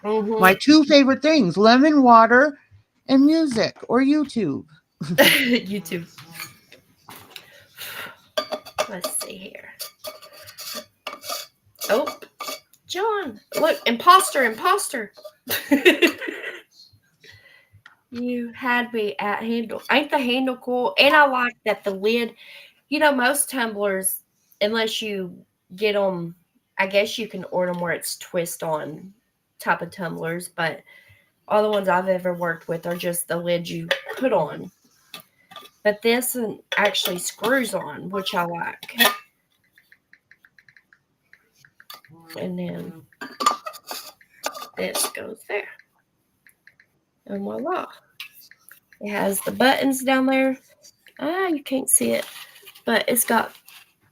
Mm-hmm. My two favorite things, lemon water and music or YouTube. YouTube. Let's see here. Oh, John. Look, imposter. You had me at handle. Ain't the handle cool? And I like that the lid, most tumblers, unless you get them, I guess you can order them where it's twist on type of tumblers, but all the ones I've ever worked with are just the lid you put on. But this actually screws on, which I like. And then this goes there. And voila. It has the buttons down there. You can't see it. But it's got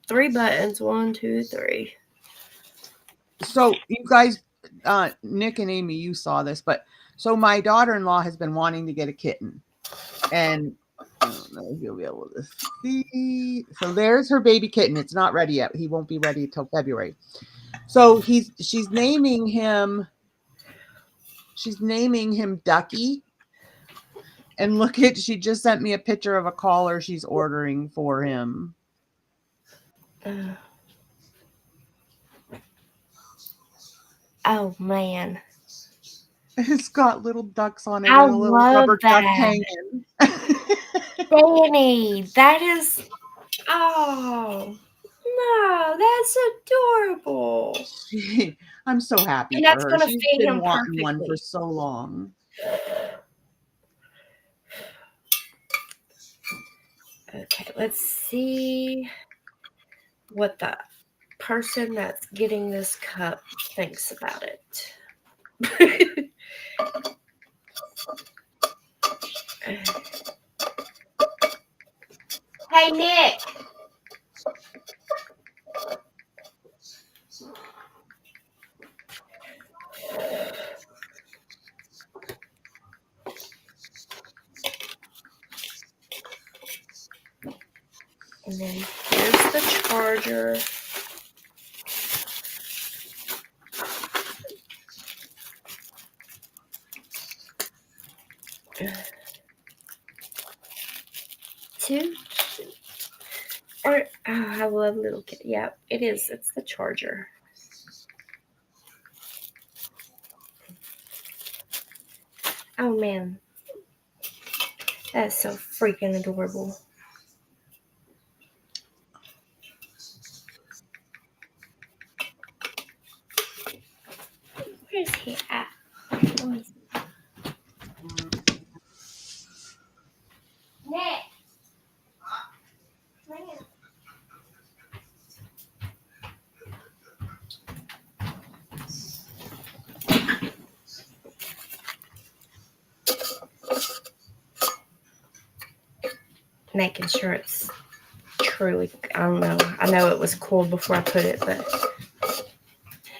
3 buttons. 1, 2, 3. So you guys, Nick and Amy, you saw this, but so my daughter-in-law has been wanting to get a kitten. And I don't know if you'll be able to see. So there's her baby kitten. It's not ready yet. He won't be ready until February. So she's naming him Ducky. And look she just sent me a picture of a collar she's ordering for him. Oh, man. It's got little ducks on it I and a little love rubber duck that. hanging. Danny, that is, oh, no, that's adorable. I'm so happy And for that's her. going to She's fit been him wanting one for perfectly. so long. Okay, let's see what the person that's getting this cup thinks about it. Hey, Nick. And then here's the charger. Too Or I love little kid. Yeah, it is. It's the charger. Oh man, that's so freaking adorable. Where's he at? Let me see. Nick. Making sure it's truly. I don't know. I know it was cool before I put it, but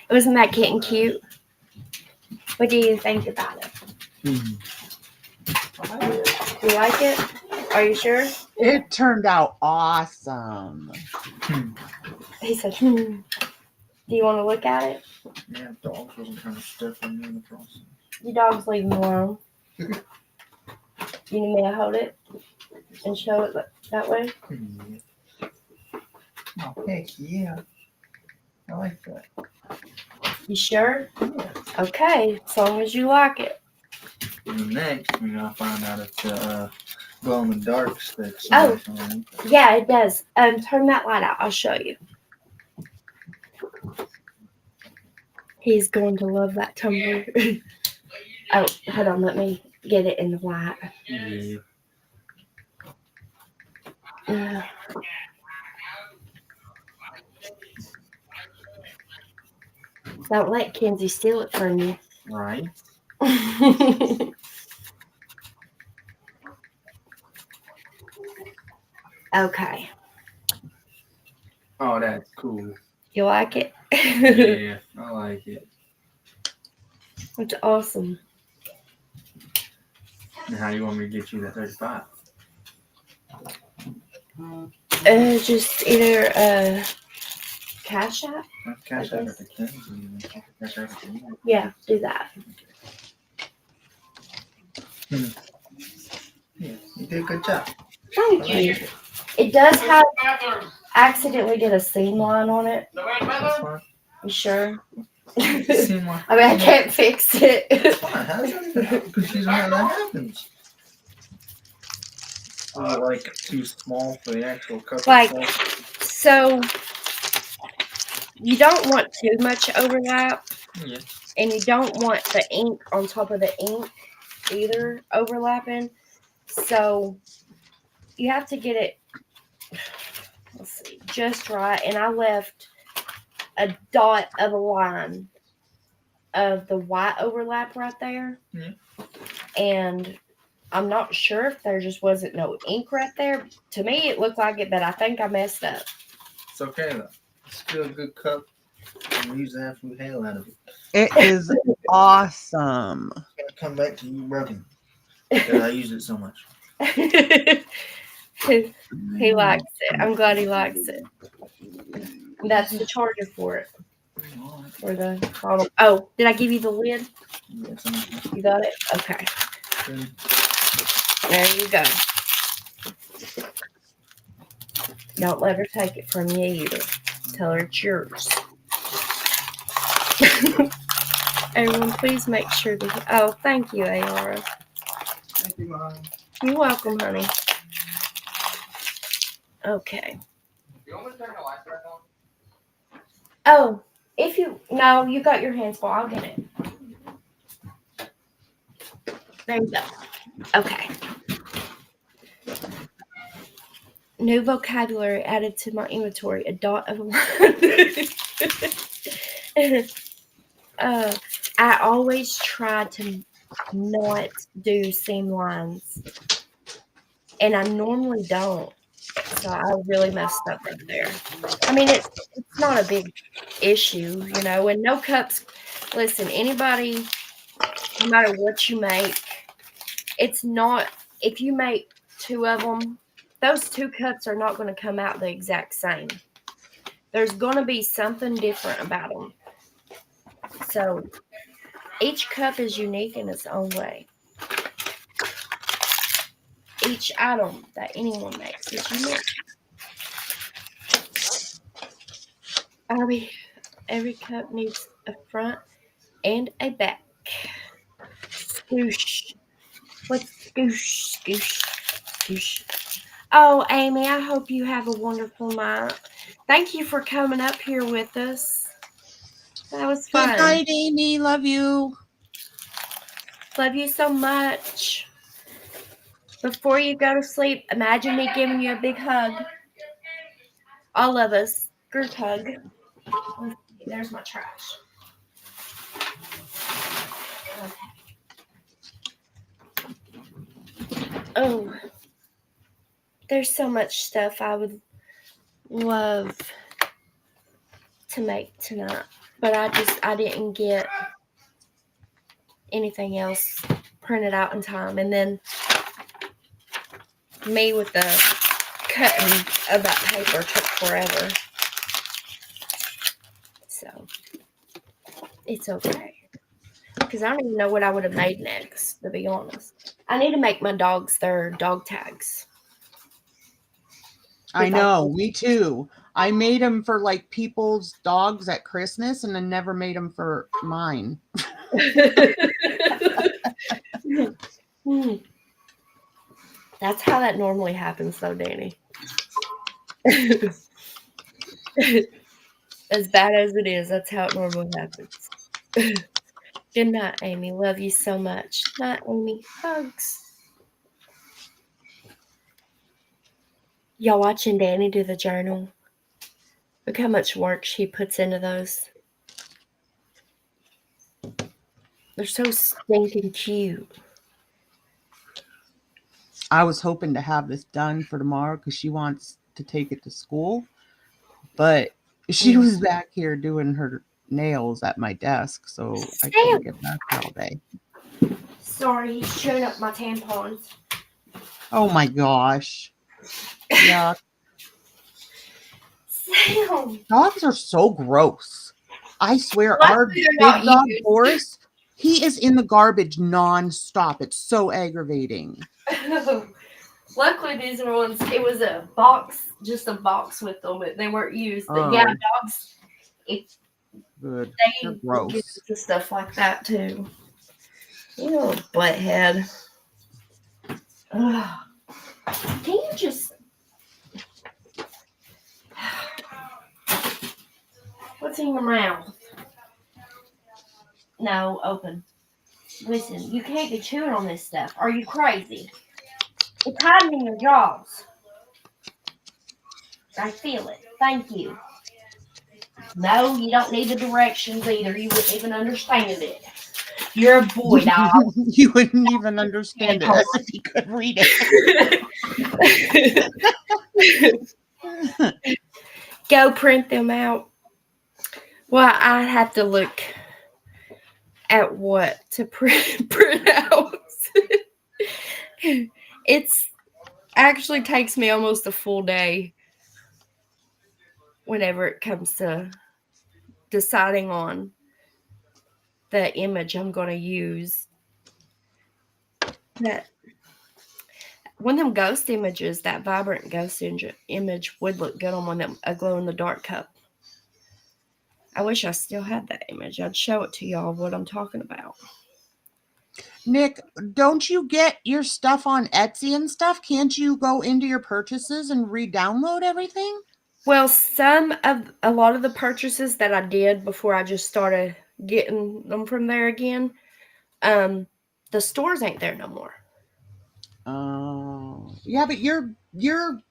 wasn't that kitten cute? What do you think about it? You like it? Are you sure? It turned out awesome. He said, Do you want to look at it? Yeah, dogs wasn't trying to step on you in the process. You dogs leave me alone. You need me to hold it and show it that way? Yeah. Oh, heck yeah. I like that. You sure? Yeah. Okay, as long as you like it. And next, we're gonna find out if the glow in the dark sticks. Oh. Yeah, it does. Turn that light out. I'll show you. He's going to love that tumbler. Oh, hold on. Let me get it in the light. Yeah. Don't let Kenzie steal it from you. Right. Okay. Oh, that's cool. You like it? Yeah, I like it. It's awesome. And how do you want me to get you that 35? Just either Cash App. Cash I out guess. at the Kenzie. Cash out at the Kenzie. Yeah, do that. Yeah, you did a good job. Thank you. It does have accidentally get a seam line on it. That's fine. You sure? It seemed like I mean, I can't fix it. it's fine. How does that even happen? Confusing how that happens. Was it like too small for the actual cup? Like- itself? So you don't want too much overlap, Yeah. and you don't want the ink on top of the ink either overlapping. So you have to get it, let's see, just right. And I left a dot of a line of the white overlap right there. Yeah. And I'm not sure if there just wasn't no ink right there. To me, it looked like it, but I think I messed up. It's okay though. It's still a good cup. I'm using the absolute hell out of it. It is awesome. It's gonna come back to you broken because I used it so much. He likes it. I'm glad he likes it. That's the charger for it. For the bottle. Oh, did I give you the lid? You got it? Okay. There you go. Don't let her take it from you either. Tell her it's yours. Everyone, please make sure that. Oh, thank you, Ayara. Thank you, Mom. You're welcome, honey. Okay. You want me to turn the lights back on? Oh, if you. No, you got your hands full. I'll get it. There you go. Okay. New vocabulary added to my inventory. A dot of a line. I always try to not do seam lines. And I normally don't. So I really messed up right there. I mean, it's not a big issue, you know, and no cups. Listen, anybody, no matter what you make, it's not, if you make two of them, those two cups are not going to come out the exact same. There's going to be something different about them. So each cup is unique in its own way. Each item that anyone makes is unique. Every cup needs a front and a back. Scoosh. What's scoosh, scoosh, scoosh? Oh, Amy, I hope you have a wonderful night. Thank you for coming up here with us. That was Good fun. night, Amy. Love you. Love you so much. Before you go to sleep, imagine me giving you a big hug. All of us. Group hug. Let's see, there's my trash. Okay. Oh, there's so much stuff I would love to make tonight, but I didn't get anything else printed out in time, and then me with the cutting of that paper took forever, so it's okay, because I don't even know what I would have made next, to be honest. I need to make my dogs their dog tags. I know, me too. I made them for like people's dogs at Christmas, and I never made them for mine. That's how that normally happens, though, Danny. As bad as it is, that's how it normally happens. Good night, Amy. Love you so much. Night, Amy. Hugs. Y'all watching Danny do the journal? Look how much work she puts into those. They're so stinking cute. I was hoping to have this done for tomorrow because she wants to take it to school, but she was back here doing her nails at my desk, so I couldn't get back here all day. Sorry, he's chewing up my tampons. Oh my gosh. Yeah. Sam. Dogs are so gross. I swear, Luckily our they're big not dog, used. Boris, he is in the garbage nonstop. It's so aggravating. Luckily, these are ones. It was a box, just a box with them, but they weren't used. But yeah, dogs. Good. They They're gross. get into stuff like that too. You little butthead. Ugh. Can you just? What's in your mouth? No, open. Listen, you can't be chewing on this stuff. Are you crazy? It's hiding in your jaws. I feel it. Thank you. No, you don't need the directions either. You wouldn't even understand it. You're a boy, dog. You wouldn't even understand it as if you could read it. Go print them out. Well, I'd have to look at what to print out. It's actually takes me almost a full day whenever it comes to deciding on the image I'm going to use. That one of them ghost images, that vibrant ghost image would look good on one of them, a glow in the dark cup. I wish I still had that image. I'd show it to y'all what I'm talking about. Nick, don't you get your stuff on Etsy and stuff? Can't you go into your purchases and re-download everything? Well, a lot of the purchases that I did before I just started getting them from there again, the stores ain't there no more. Oh, yeah, but your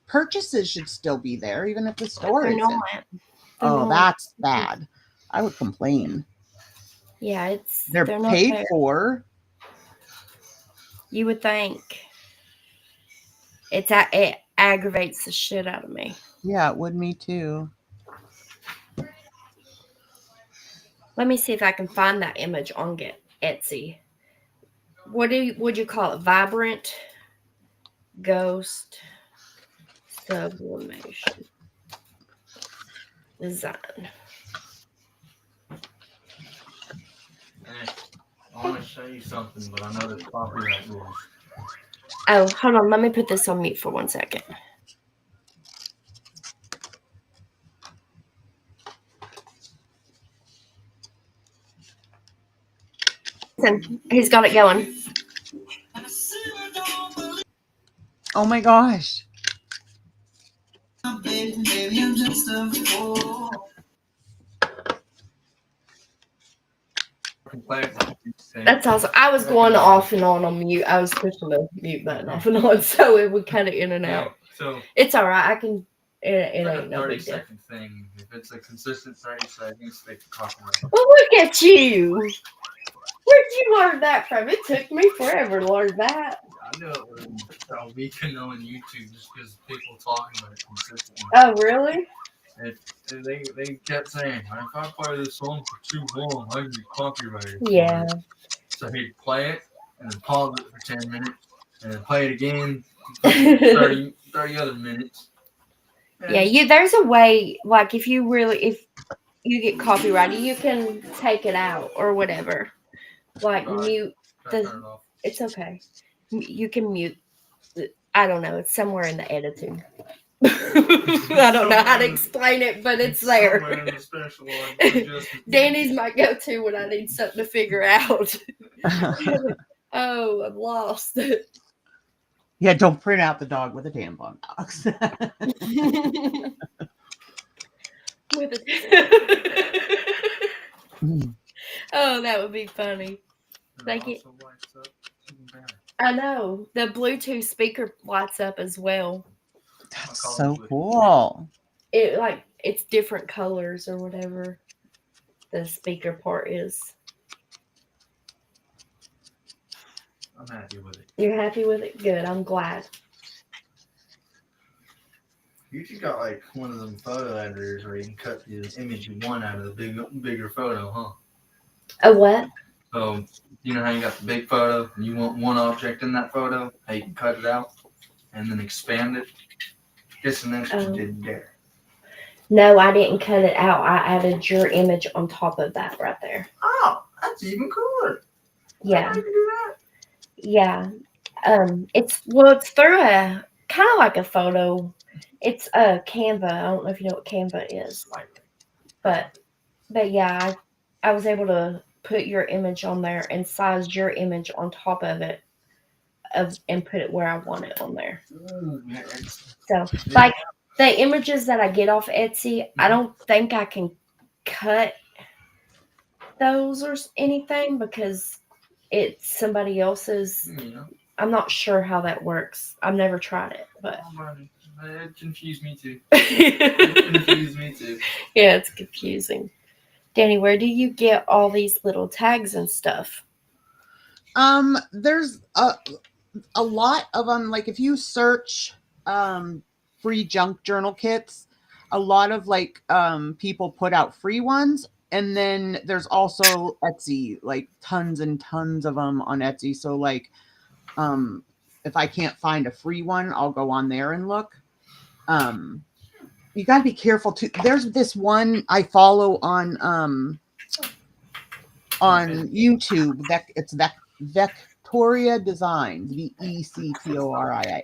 purchases should still be there, even if the store They're isn't. not. That's bad. I would complain. Yeah, They're not paid there. for. You would think. It aggravates the shit out of me. Yeah, it would me too. Let me see if I can find that image on Etsy. What would you call it? Vibrant ghost sublimation design. I want to show you something, but I know there's copyright rules. Oh, hold on. Let me put this on mute for 1 second. Listen, he's got it going. Oh my gosh. That's awesome. I was going off and on mute. I was pushing the mute button off and on, so it would kind of in and out. So It's all right. I can. It it's like ain't a no 30 big deal. second thing. If it's a consistent 30 seconds, they can copyright. Well, look at you. Where'd you learn that from? It took me forever to learn that. I know it was a week ago on YouTube just because people talking about it consistently. Oh, really? And they kept saying, if I play this song for too long, I can be copyrighted. Yeah. So he'd play it and then pause it for 10 minutes and then play it again for 30 other minutes. Yeah, there's a way, like if you get copyrighted, you can take it out or whatever. Like mute it's okay. You can mute. I don't know. It's somewhere in the editing. I don't know how to explain it, but it's there. Danny's my go-to when I need something to figure out. Oh, I'm lost. Yeah, don't print out the dog with a tampon box. Oh, that would be funny. Thank you. I know. The Bluetooth speaker lights up as well. That's so cool. It's different colors or whatever the speaker part is. I'm happy with it. You're happy with it? Good. I'm glad. You just got like one of them photo editors where you can cut the image you want out of the bigger photo, huh? A what? So you know how you got the big photo and you want one object in that photo, how you can cut it out and then expand it? Just an extra did there. No, I didn't cut it out. I added your image on top of that right there. Oh, that's even cooler. Yeah. How do you do that? Yeah. It's through a kind of like a photo. It's a Canva. I don't know if you know what Canva is. But yeah, I was able to put your image on there and size your image on top of it and put it where I want it on there. So like the images that I get off Etsy, I don't think I can cut those or anything because it's somebody else's. Yeah. I'm not sure how that works. I've never tried it, but it confused me too. Yeah, it's confusing. Danny, where do you get all these little tags and stuff? There's a lot of them. Like if you search free junk journal kits, a lot of people put out free ones, and then there's also Etsy, like tons and tons of them on Etsy. So if I can't find a free one, I'll go on there and look. You got to be careful too. There's this one I follow on YouTube. It's Victoria Designs, Vectoria,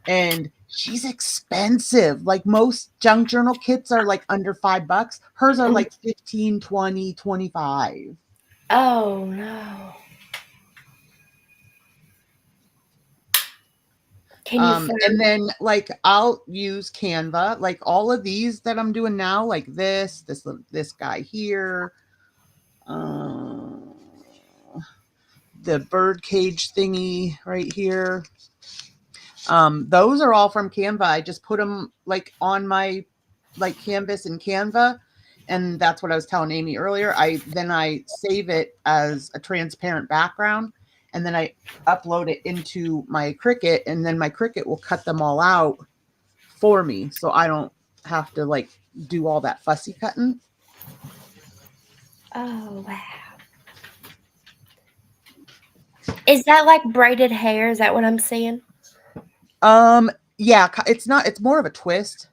and she's expensive. Like most junk journal kits are like under $5. Hers are like 15, 20, 25. Oh no. And then I'll use Canva, like all of these that I'm doing now, like this guy here, the bird cage thingy right here. Those are all from Canva. I just put them on my canvas in Canva. And that's what I was telling Amy earlier. Then I save it as a transparent background, and then I upload it into my Cricut, and then my Cricut will cut them all out for me. So I don't have to do all that fussy cutting. Oh, wow. Is that like braided hair? Is that what I'm seeing? Yeah, it's more of a twist,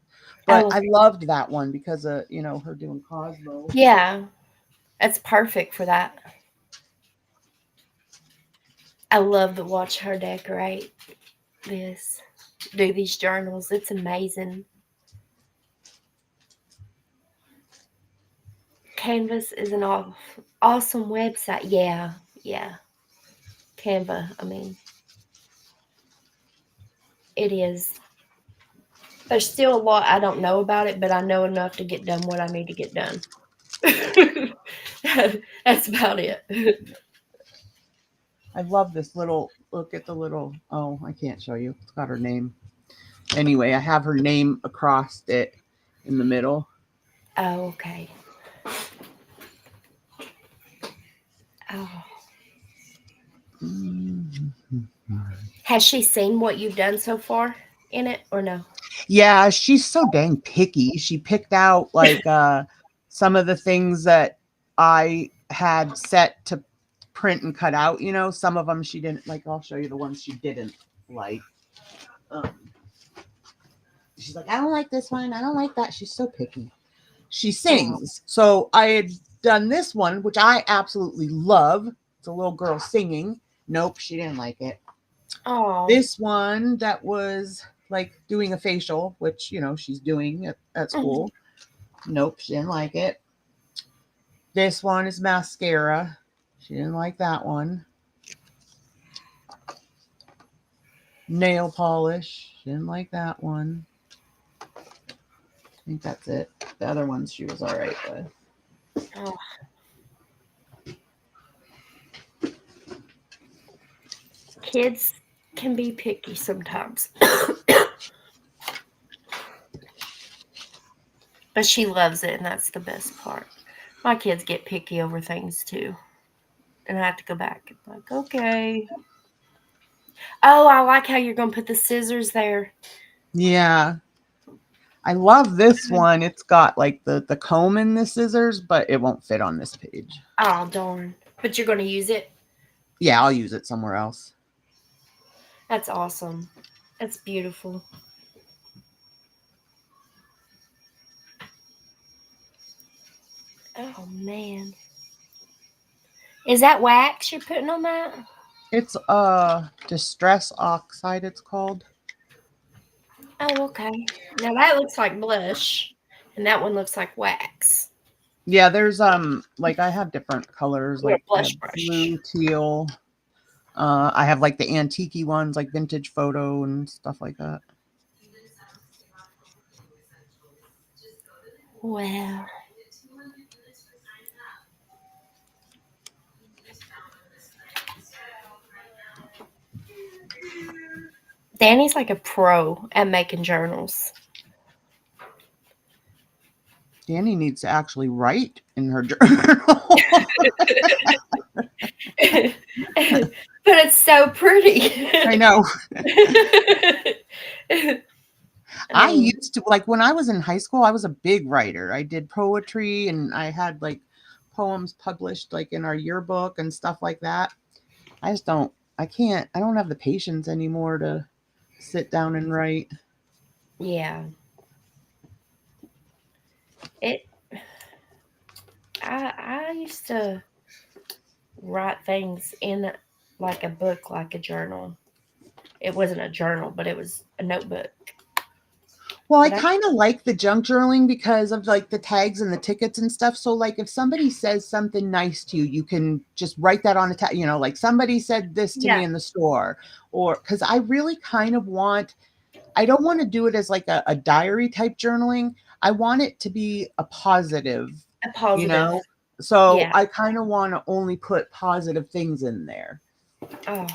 but okay. I loved that one because of, her doing Cosmo. Yeah, that's perfect for that. I love to watch her decorate do these journals. It's amazing. Canvas is an awesome website. Yeah, Yeah, Canva. I mean, it is. There's still a lot I don't know about it, but I know enough to get done what I need to get done. That's about it. I love this little look at the little. Oh, I can't show you. It's got her name. Anyway, I have her name across it in the middle. Oh, okay. Oh. Has she seen what you've done so far in it or no? Yeah, she's so dang picky. She picked out like some of the things that I had set to print and cut out. Some of them she didn't like. I'll show you the ones she didn't like. Um, she's like, I don't like this one. I don't like that. She's so picky. She Oh. sings. So I had done this one, which I absolutely love. It's a little girl singing. Nope, she didn't like it. Oh. This one that was like doing a facial, which, she's doing at school. Nope, she didn't like it. This one is mascara. She didn't like that one. Nail polish. She didn't like that one. I think that's it. The other ones she was all right with. Oh. Kids can be picky sometimes. But she loves it, and that's the best part. My kids get picky over things too. And I have to go back and like, okay. Oh, I like how you're gonna put the scissors there. Yeah. I love this one. It's got like the comb in the scissors, but it won't fit on this page. Oh darn. But you're gonna use it? Yeah, I'll use it somewhere else. That's awesome. That's beautiful. Oh man. Is that wax you're putting on that? It's distress oxide it's called. Oh, okay. Now that looks like blush, and that one looks like wax. Yeah, there's like I have different colors, Or a like I blush have brush. blue, teal. I have like the antique ones, like vintage photo and stuff like that. Well. Danny's like a pro at making journals. Danny needs to actually write in her journal. But it's so pretty. I know. I mean, used to, like when I was in high school, I was a big writer. I did poetry and I had like poems published like in our yearbook and stuff like that. I don't have the patience anymore to sit down and write. yeah. It I used to write things in like a book, like a journal. It wasn't a journal, but it was a notebook. Well, I But kind of like the junk journaling because of like the tags and the tickets and stuff. So like if somebody says something nice to you, you can just write that on a tag, like somebody said this to yeah, me in the store, or because I really kind of I don't want to do it as like a diary type journaling. I want it to be a positive, a you positive. know? So Yeah. I kind of want to only put positive things in there. Oh.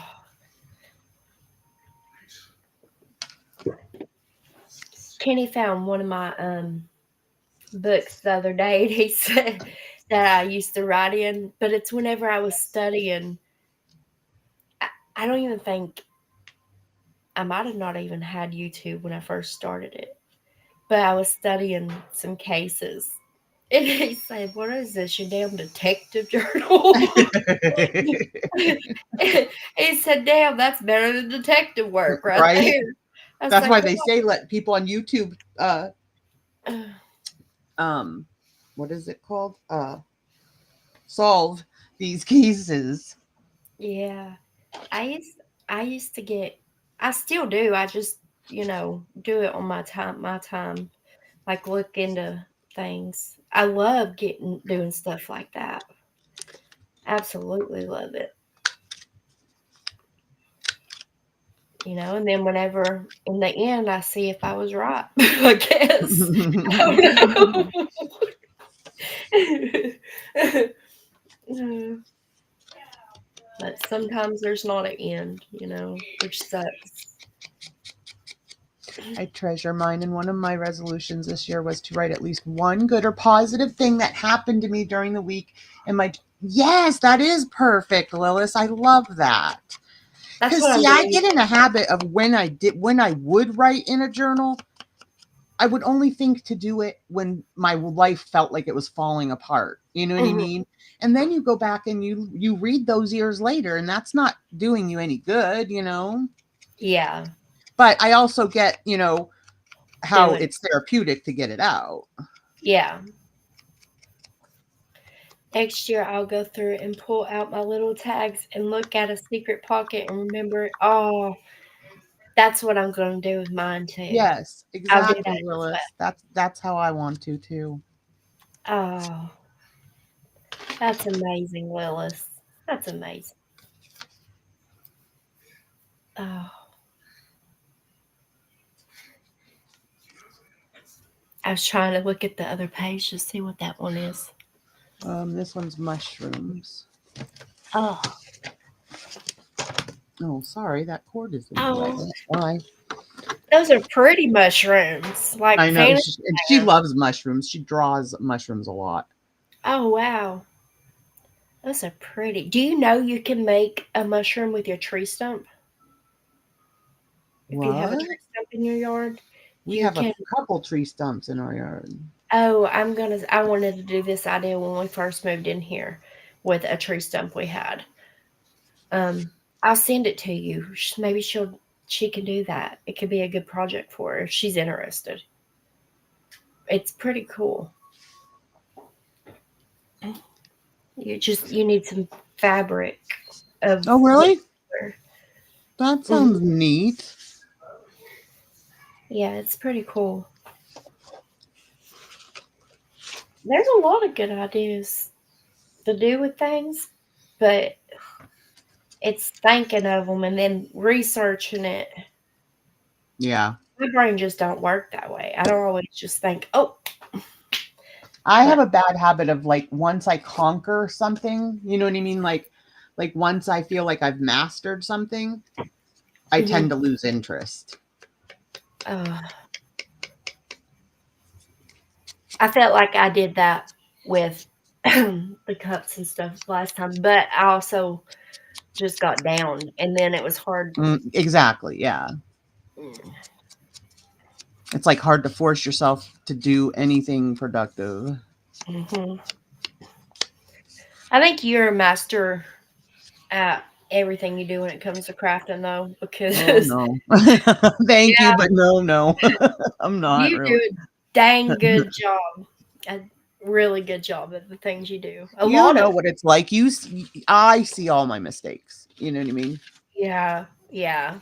Kenny found one of my books the other day, and he said that I used to write in, but it's whenever I was studying. I don't even think I might have not even had YouTube when I first started it, but I was studying some cases. And he said, "What is this, your damn detective journal?" He said, "Damn, that's better than detective work right Right? there." I was That's like, why they say let people on YouTube "Ugh." what is it called? Solve these cases. Yeah. I used to get I still do. I just, do it on my time. Like look into things. I love doing stuff like that. Absolutely love it. And then whenever in the end I see if I was right, I guess. I don't know. But sometimes there's not an end, which sucks. I treasure mine, and one of my resolutions this year was to write at least one good or positive thing that happened to me during the week. And yes, that is perfect, Lilith. I love that. That's Because what I'm see, I doing. get in a habit of when I would write in a journal, I would only think to do it when my life felt like it was falling apart. You know what I Mhm. mean? And then you go back and you read those years later, and that's not doing you any good, Yeah, But I also get, how doing. it's therapeutic to get it out. Yeah. Next year, I'll go through and pull out my little tags and look at a secret pocket and remember. Oh, that's what I'm going to do with mine too. Yes, I'll do exactly, that as Willis. That's how I want to too. well. Oh, that's amazing, Willis. That's amazing. Oh, I was trying to look at the other page to see what that one is. This one's mushrooms. Oh, Oh, sorry, that cord is in the way. oh, Why? those are pretty mushrooms, like I know, fantasy and she land. loves mushrooms. She draws mushrooms a lot. Oh, wow. Those are pretty. Do you know you can make a mushroom with your tree stump? If you have a What? tree stump in your yard, We you have a can. couple tree stumps in our yard. Oh, I wanted to do this idea when we first moved in here with a tree stump we had. Um, I'll send it to you. Maybe she can do that. It could be a good project for her if she's interested. It's pretty cool. You need some fabric of Oh, what really? color. That Mhm. sounds neat. Yeah, it's pretty cool. There's a lot of good ideas to do with things, but it's thinking of them and then researching it. Yeah. My brain just don't work that way. I don't always just think, oh, I have but a bad habit of like once I conquer something, you know what I mean? Like once I feel like I've mastered something, I tend mhm. to lose interest. uh, I felt like I did that with the cups and stuff last time, but I also just got down, and then it was hard. Exactly. Yeah. Mm. It's like hard to force yourself to do anything productive. Mhm. I think you're a master at everything you do when it comes to crafting, though, Oh because no. Thank you, yeah, but no. I'm not you do really. a dang good job, a really good job at the things you do. A You lot of know what it's like. I see all my mistakes. You know what I mean? yeah, yeah.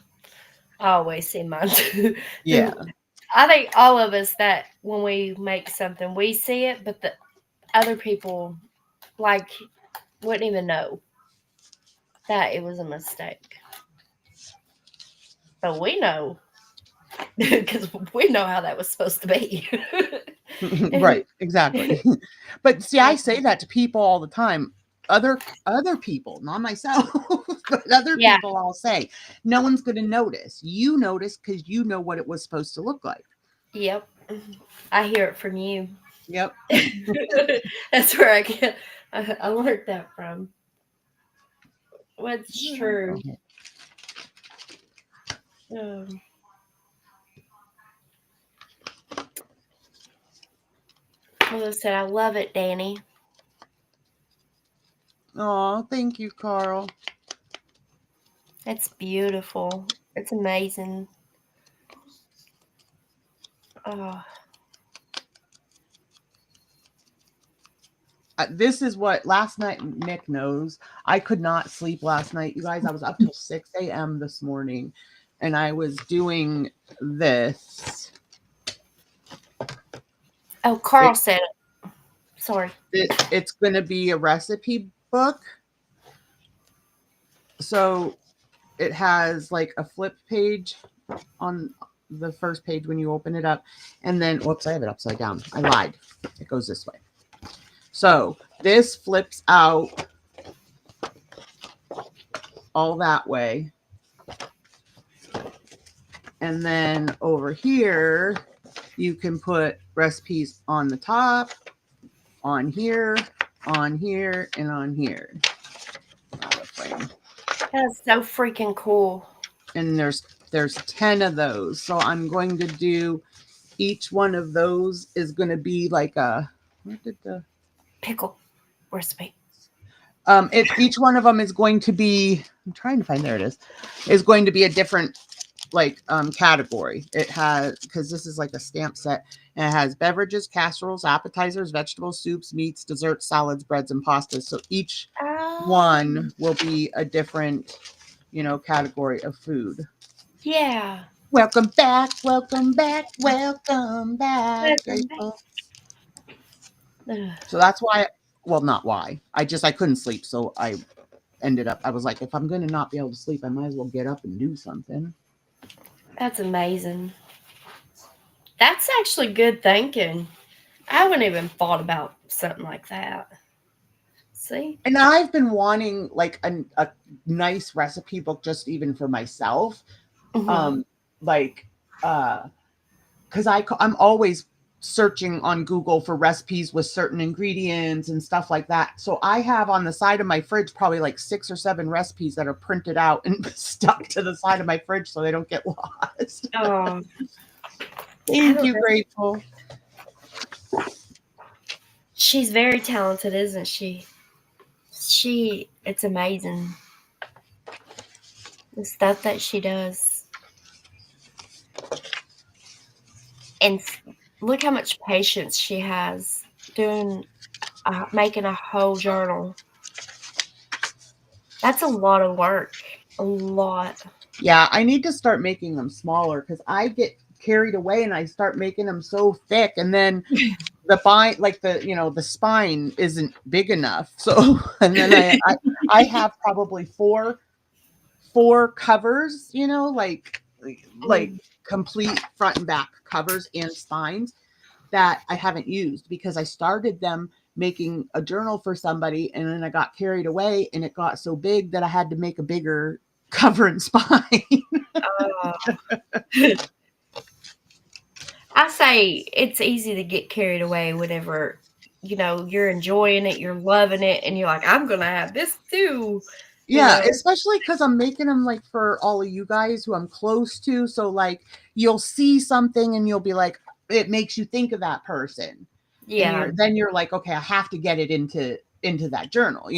I always see mine too. Yeah. I think all of us that when we make something, we see it, but the other people like wouldn't even know that it was a mistake. But we know because we know how that was supposed to be. And Right, exactly. But see, I say that to people all the time. Other people, not myself, but other yeah, people I'll say, no one's going to notice. You notice because you know what it was supposed to look like. yep. I hear it from you. Yep. That's where I learned that from. What's true? Um, as I said, I love it, Danny. Oh, thank you, Carl. It's beautiful. It's amazing. Oh, This is what last night Nick knows. I could not sleep last night. You guys, I was up till 6 a.m. this morning and I was doing this. oh, Carl It, said it. Sorry. it's going to be a recipe book. So it has like a flip page on the first page when you open it up. And then, whoops, I have it upside down. I lied. It goes this way. So this flips out all that way. And then over here, you can put recipes on the top, on here, and on here. That's so freaking cool. And there's 10 of those. So I'm going to do each one of those is going to be like a, where did the pickle recipe? Each one of them is going to be, I'm trying to find, there it is going to be a different like category. It has, because this is like a stamp set, and it has beverages, casseroles, appetizers, vegetables, soups, meats, desserts, salads, breads, and pastas. So each one will be a different, category of food. Yeah. Welcome back, welcome back, welcome back. So that's why, well, not why. I couldn't sleep. So I was like, if I'm going to not be able to sleep, I might as well get up and do something. That's amazing. That's actually good thinking. I haven't even thought about something like that. See? And I've been wanting like a nice recipe book, just even for myself. Mm-hmm. Because I'm always searching on Google for recipes with certain ingredients and stuff like that. So I have on the side of my fridge probably like 6 or 7 recipes that are printed out and stuck to the side of my fridge so they don't get lost. Oh, Thank you, Grateful. She's very talented, isn't she? It's amazing. The stuff that she does. And look how much patience she has making a whole journal. That's a lot of work. A lot. Yeah, I need to start making them smaller because I get carried away and I start making them so thick, and then the bind, like the spine isn't big enough. So, and then I have probably four covers, like complete front and back covers and spines that I haven't used because I started them making a journal for somebody, and then I got carried away and it got so big that I had to make a bigger cover and spine. I say it's easy to get carried away whenever, you're enjoying it, you're loving it, and you're like, I'm going to have this too. Yeah, especially because I'm making them like for all of you guys who I'm close to. So like you'll see something and you'll be like, it makes you think of that person. Yeah. And then you're like, okay, I have to get it into that journal,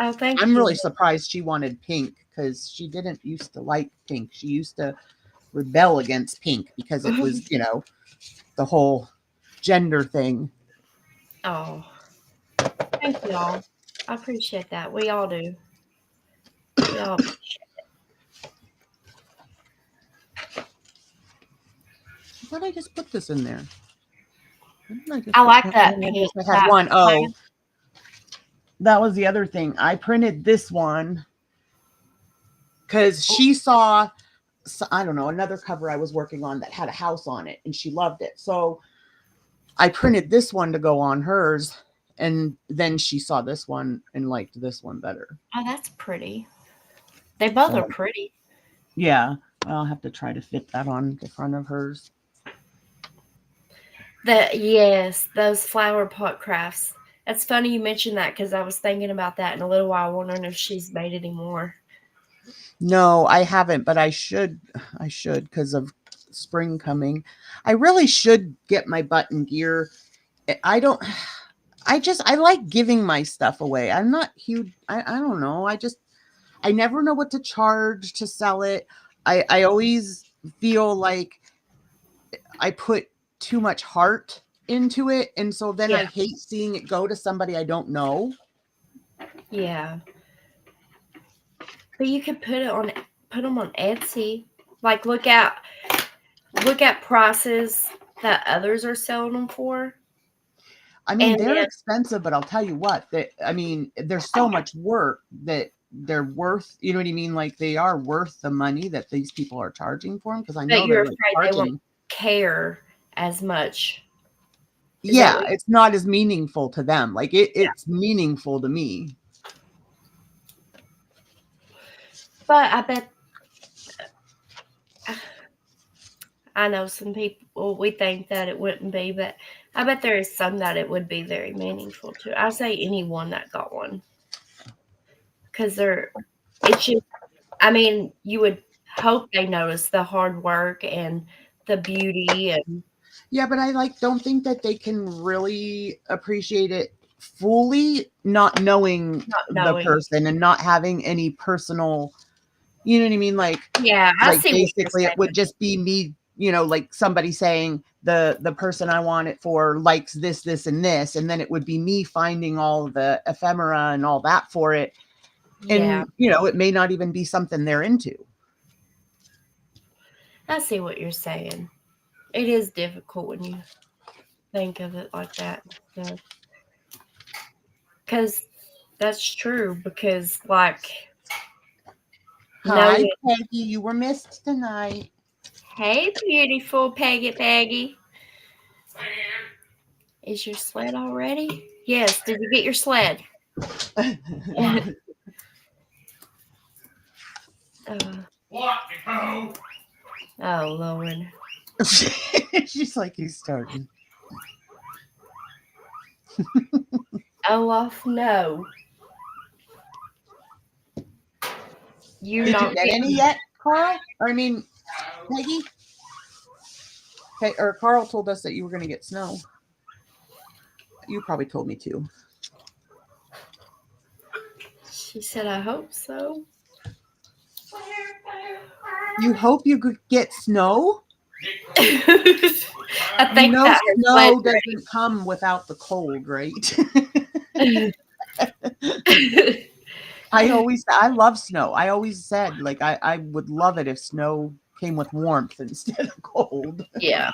Oh, thank you. I'm really surprised she wanted pink because she didn't used to like pink. She used to rebel against pink because it was, the whole gender thing. Oh, thank you all. I appreciate that. We all do. We all appreciate it. Why did I just put this in there? I like that pink. I had one. Oh, that was the other thing. I printed this one because she saw, I don't know, another cover I was working on that had a house on it and she loved it. So I printed this one to go on hers, and then she saw this one and liked this one better. Oh, that's pretty. They both are pretty. Yeah, I'll have to try to fit that on the front of hers. Yes, those flower pot crafts. That's funny you mentioned that because I was thinking about that in a little while, wondering if she's made any more. No, I haven't, but I should because of spring coming. I really should get my button gear. I like giving my stuff away. I'm not huge. I don't know. I never know what to charge to sell it. I always feel like I put too much heart into it. And so then I hate seeing it go to somebody I don't know. Yeah. But you could put them on Etsy. Like look at prices that others are selling them for. I mean, And they're then, expensive, but I'll tell you what, I mean, there's so much work that they're worth, you know what I mean? Like they are worth the money that these people are charging for them. Cause I but know you're they're like afraid they won't charging. care as much. Is that Yeah. what? It's not as meaningful to them. Like it's meaningful to me. But I bet I know some people we think that it wouldn't be, but I bet there is some that it would be very meaningful to. I say anyone that got one because it's just. I mean, you would hope they notice the hard work and the beauty and Yeah. But I like, don't think that they can really appreciate it fully, not knowing not the knowing. person and not having any personal, you know what I mean? Yeah, I Like see what you're basically it would saying. just be me, like somebody saying the person I want it for likes this and this, and then it would be me finding all the ephemera and all that for it, Yeah, and it may not even be something they're into. I see what you're saying. It is difficult when you think of it like that. Because that's true. Because, like, Hi knowing, Peggy, you were missed tonight. hey, beautiful Peggy. Is your sled all ready? Yes. Did you get your sled? Oh, Lord. She's like, he's starting. Olaf, no. You're Did you not get any getting. yet, Carl? Or I mean, Peggy? Okay, or Carl told us that you were going to get snow. You probably told me too. She said, I hope so. You hope you could get snow? I think that her Snow sled's doesn't come without the cold, right? ready. I love snow. I always said, like, I would love it if snow came with warmth instead of cold. Yeah,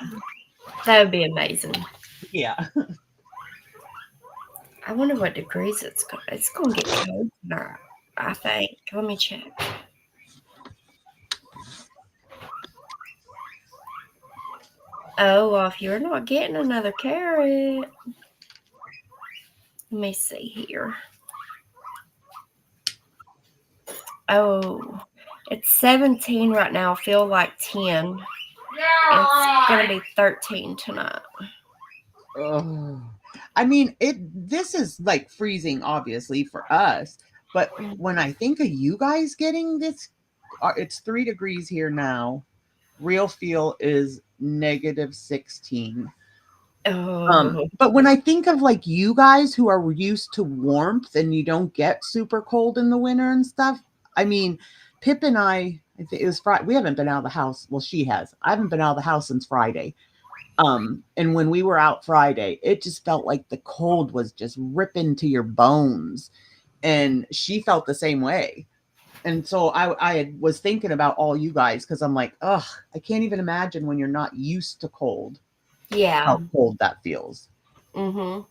that would be amazing. Yeah. I wonder what degrees it's going. It's going to get cold tonight, I think. Let me check. Oh, well, if you're not getting another carrot, let me see here. Oh, it's 17 right now. I feel like 10. It's going to be 13 tonight. Oh. I mean, this is like freezing, obviously, for us. But when I think of you guys getting this, it's 3 degrees here now. Real feel is -16. Oh, But when I think of like you guys who are used to warmth and you don't get super cold in the winter and stuff, I mean, Pip and I think it was Friday. We haven't been out of the house. Well, she has. I haven't been out of the house since Friday. And when we were out Friday, it just felt like the cold was just ripping to your bones. And she felt the same way. And so I was thinking about all you guys because I'm like, ugh, I can't even imagine when you're not used to cold, yeah. how cold that feels. Mm-hmm.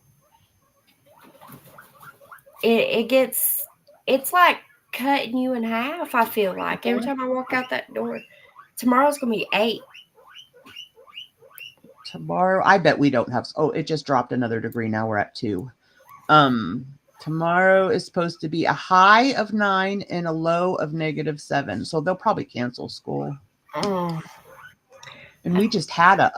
It's like cutting you in half, I feel like. Every time I walk out that door. Tomorrow's going to be 8. Tomorrow, I bet we don't have. Oh, it just dropped another degree. Now we're at 2. Tomorrow is supposed to be a high of 9 and a low of -7. So they'll probably cancel school. Mm. And we just had a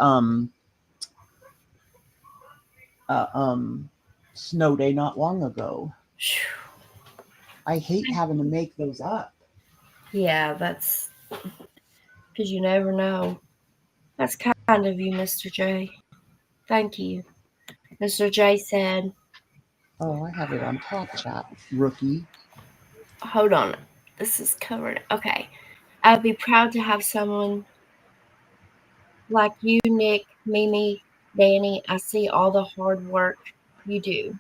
snow day not long ago. I hate having to make those up. Yeah, that's because you never know. That's kind of you, Mr. J. Thank you. Mr. J said, Oh, I have it on top chat, rookie. hold on. This is covered. Okay. I'd be proud to have someone like you, Nick, Mimi, Danny. I see all the hard work you do.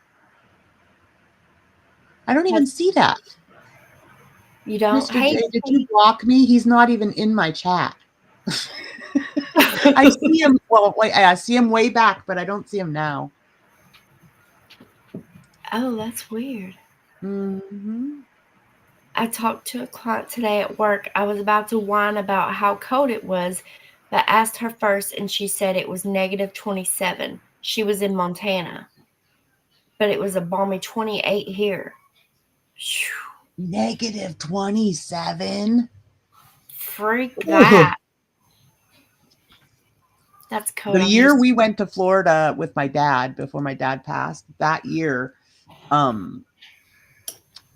I don't even see that. You don't? Mr. Hey, J, did you block me? He's not even in my chat. I see him. Well, wait, I see him way back, but I don't see him now. Oh, that's weird. Mm-hmm. I talked to a client today at work. I was about to whine about how cold it was, but asked her first, and she said it was negative 27. She was in Montana, but it was a balmy 28 here. Negative 27. Freak Ugh. that. That's cold. The I'm year used we went to Florida with my dad before my dad passed, that year, um,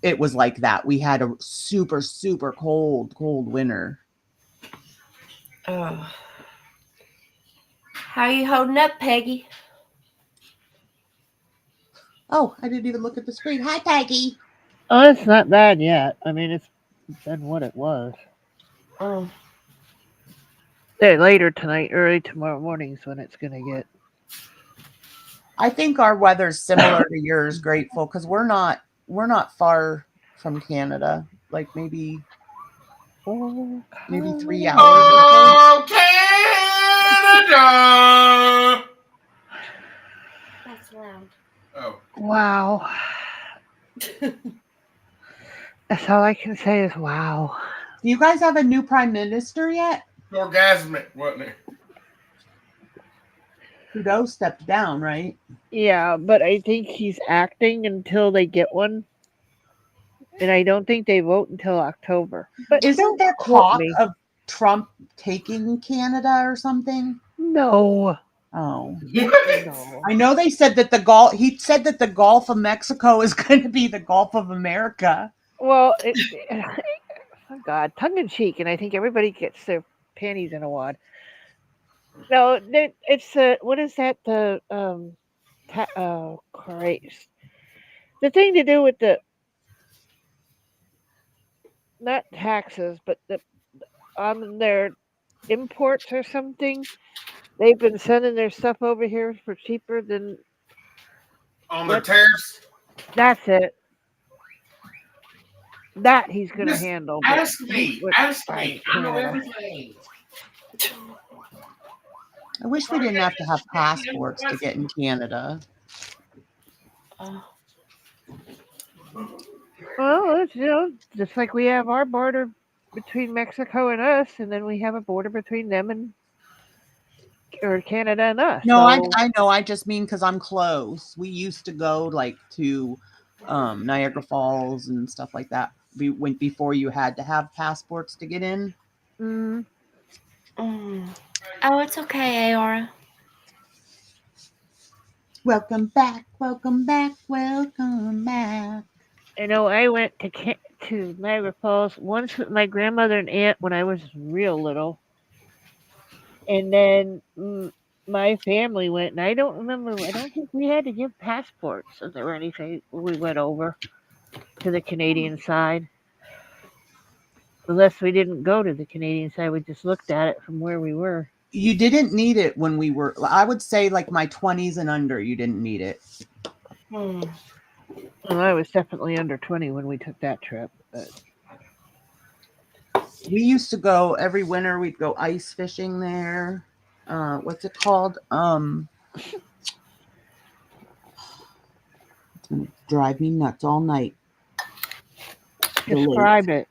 it was like that. We had a super, super cold winter. to. Oh. How you holding up, Peggy? Oh, I didn't even look at the screen. Hi, Peggy. Oh, it's not bad yet. I mean, it's been what it was. Mm. Later tonight, early tomorrow morning's when it's gonna get. I think our weather's similar to yours, Grateful, because we're not far from Canada. Like Oh, maybe 3 Canada. hours or so. Oh, Canada! That's loud. Oh, Wow. That's all I can say is wow. Do you guys have a new prime minister yet? orgasmic, wasn't it? Trudeau stepped down, right? Yeah, but I think he's acting until they get one, and I don't think they vote until October. But Isn't don't there quote talk me. of Trump taking Canada or something? No, Oh. What? no. I know they said that he said that the Gulf of Mexico is going to be the Gulf of America. Well, oh God, tongue in cheek, and I think everybody gets their panties in a wad. No, it's what is that? Christ, the thing to do with the not taxes, but on their imports or something. They've been sending their stuff over here for cheaper than On the what. tariffs? That's it. That he's gonna Just handle, but ask he me. would Ask buy me. I know Canada. everything. I wish we didn't have to have passports to get in Canada. Oh. Well, it's just like we have our border between Mexico and us, and then we have a border between them and or Canada and us. No, I So I know. I just mean because I'm close. We used to go like to Niagara Falls and stuff like that. We went before you had to have passports to get in. mm, Mm. Oh, it's okay, Aora. Welcome back, welcome back, welcome back. I know I went to Niagara Falls once with my grandmother and aunt when I was real little, and then my family went, and I don't remember. I don't think we had to give passports or anything when we went over to the Canadian side, unless we didn't go to the Canadian side. We just looked at it from where we were. You didn't need it when we were. I would say like my 20s and under. You didn't need it. Hmm. Well, I was definitely under 20 when we took that trip. But We used to go every winter. We'd go ice fishing there. What's it called? It's gonna drive me nuts all night. The lake. describe it.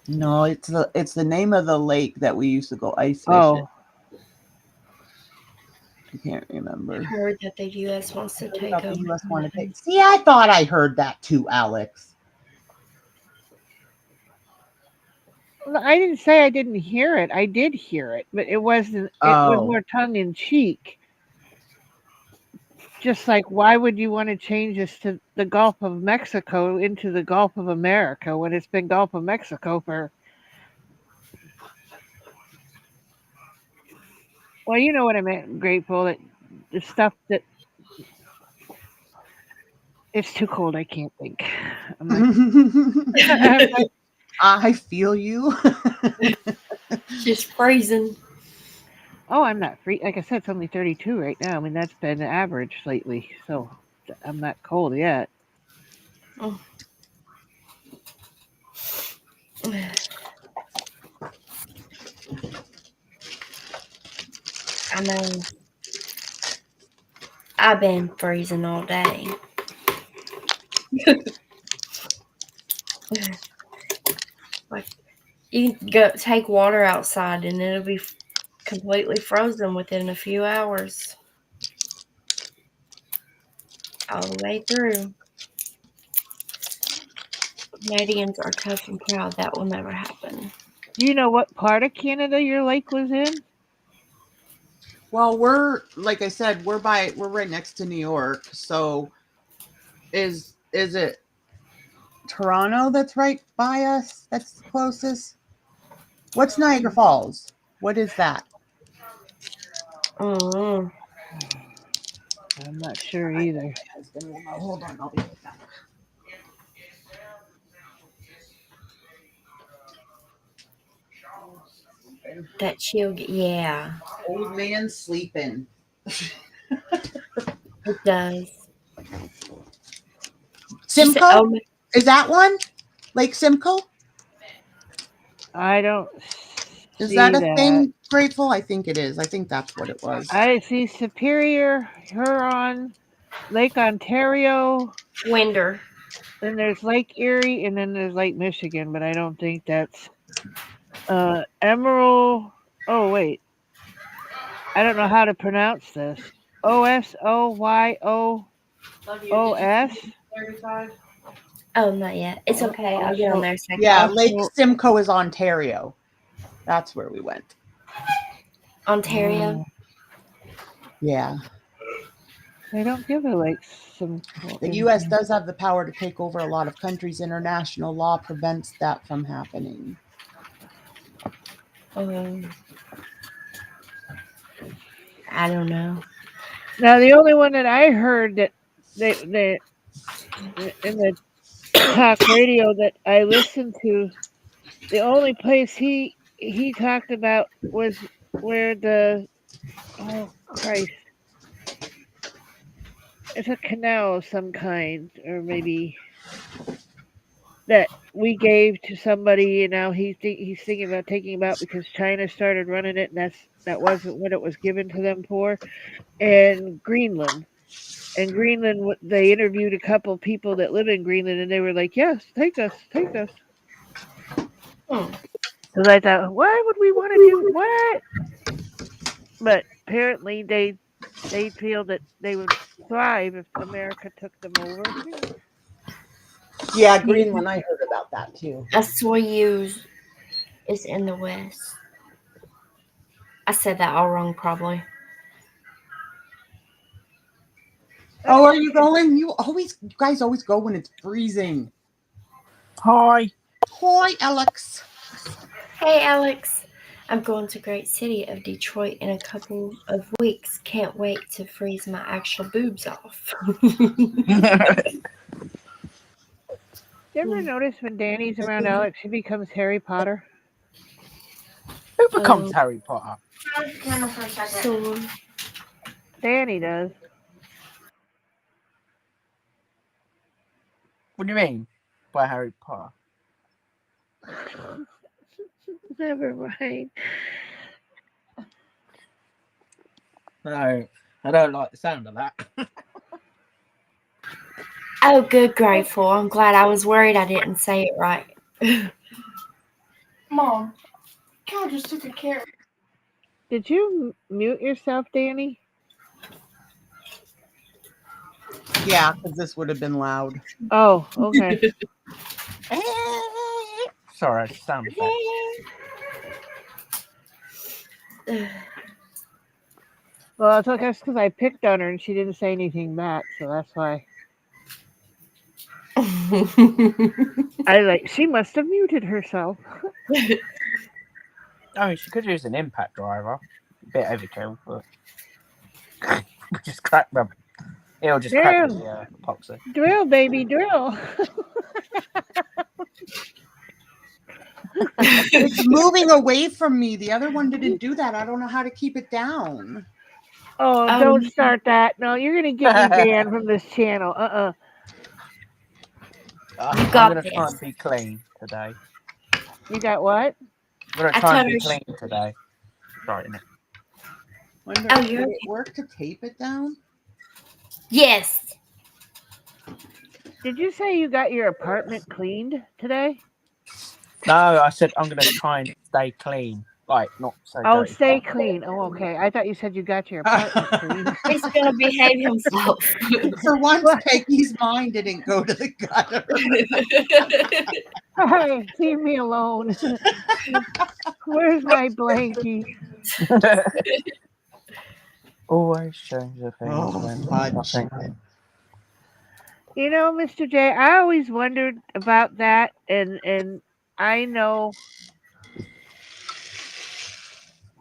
No, it's the name of the lake that we used to go ice fishing. Oh, I can't remember. Heard that the U.S. wants to What take about over. the U.S. want to take? See, I thought I heard that too, Alex. I didn't say I didn't hear it. I did hear it, but it wasn't. It was Oh, more tongue in cheek. Just like, why would you want to change this to the Gulf of Mexico into the Gulf of America when it's been Gulf of Mexico for, well, you know what I meant, Grateful, that the stuff that it's too cold. I can't think. I'm not. I'm not I feel you. She's freezing. oh, I'm not free. Like I said, it's only 32 right now. I mean, that's been average lately, so I'm not cold yet. Oh. I know. I've been freezing all day. Like you can go take water outside and it'll be completely frozen within a few hours, all the way through. Canadians are tough and proud. That will never happen. Do you know what part of Canada your lake was in? Well, we're like I said, we're right next to New York. So is it Toronto that's right by us? That's closest. What's Niagara Falls? What is that? Mm. I'm not sure My either. husband will know. Hold on, I'll be right back. That chill, yeah, Old man sleeping. it does. She said, Simcoe? "Oh, Is that one? Lake Simcoe? I don't Is that see a that. thing, Grateful? I think it is. I think that's what it was. I see Superior, Huron, Lake Ontario, Winder." then there's Lake Erie, and then there's Lake Michigan, but I don't think that's Emerald. Oh wait, I don't know how to pronounce this. Osyoyos. Oh, not yet. It's okay. I'll get on Also, there a second. Yeah, Lake also, Simcoe is Ontario. That's where we went. Ontario. Yeah. they don't give a Lake some. The US does have the power to take over a lot of countries. International law prevents that from happening. I don't know. Now the only one that I heard that they in the talk radio that I listened to, the only place he talked about was where the oh Christ, it's a canal of some kind, or maybe that we gave to somebody, and now he's thinking about taking about because China started running it, and that wasn't what it was given to them for. And Greenland. And Greenland, they interviewed a couple people that live in Greenland, and they were like, "Yes, take us, take us." Hmm. Because I thought, why would we want to do what? But apparently, they feel that they would thrive if America took them over. Yeah, Yeah, Greenland. I heard about that too. a Soyuz is in the west. I said that all wrong, probably. Oh, are you going? You guys always go when it's freezing. Hi. Hi, Alex. Hey, Alex. I'm going to great city of Detroit in a couple of weeks. Can't wait to freeze my actual boobs off. You ever notice when Danny's around Alex, he becomes Harry Potter? Who becomes Harry Potter? How's the camera for a second? So, Danny does. What do you mean by Harry Potter? Never mind. No, I don't like the sound of that. oh, good, grateful. I'm glad. I was worried I didn't say it right. Mom, Cal just took a carrot. Did you mute yourself, Danny? Yeah, because this would have been loud. Oh, okay. Sorry, sound effect. Well, I guess because I picked on her and she didn't say anything back, so that's why. She must have muted herself. I mean, she could use an impact driver. A bit overkill, but just crack them. It'll just crack Drill, the epoxy. drill, baby, drill. It's moving away from me. The other one didn't do that. I don't know how to keep it down. Oh, don't start that. No, you're going to get me banned from this channel. I'm got going to try and this. be clean today. You got what? I'm going to I try and told be her clean today. Right, innit? Wonder, Oh, did it work to tape it down? Yes. Did you say you got your apartment cleaned today? No, I said I'm gonna try and stay clean, like not so Oh, dirty. stay clean. Oh, okay. I thought you said you got your apartment cleaned. He's gonna behave himself. For once, What? Peggy's mind didn't go to the gutter. Hey, leave me alone. Where's my blankie? Always change the things Oh, when fudge. nothing. You know, Mr. J, I always wondered about that, and I know.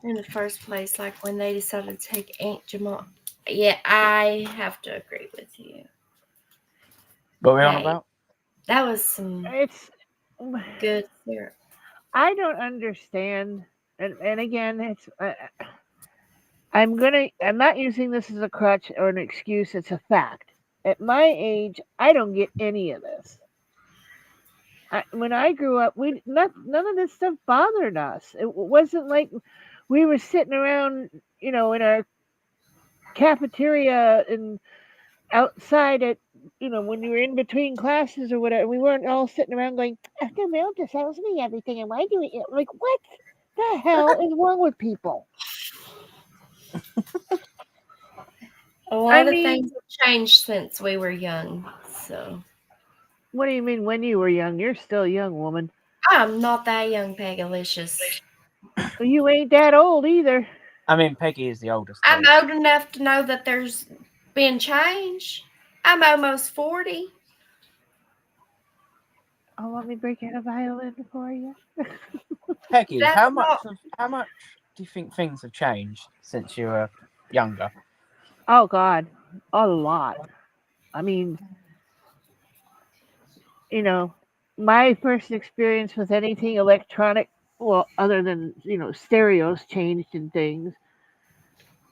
In the first place, like when they decided to take Aunt Jamal. Yeah, I have to agree with you. What are we on Hey, about? that was some It's. good syrup. I don't understand, and again, it's. I'm not using this as a crutch or an excuse. It's a fact. At my age, I don't get any of this. When I grew up, none of this stuff bothered us. It wasn't like we were sitting around, in our cafeteria and outside at, when you were in between classes or whatever. We weren't all sitting around going, "The mail just tells me everything, and why do it?" Like, what the hell is wrong with people? A I lot of things mean, have changed since we were young. So what do you mean when you were young? You're still a young woman. I'm not that young, Pegalicious. Well, you ain't that old either. I mean, Peggy is the oldest I'm here. old enough to know that there's been change. I'm almost 40. Oh, let me break out a violin for you. Peggy, That's not. how much do you think things have changed since you were younger? Oh God, a lot. I mean, you know, my first experience with anything electronic, well, other than stereos changed and things,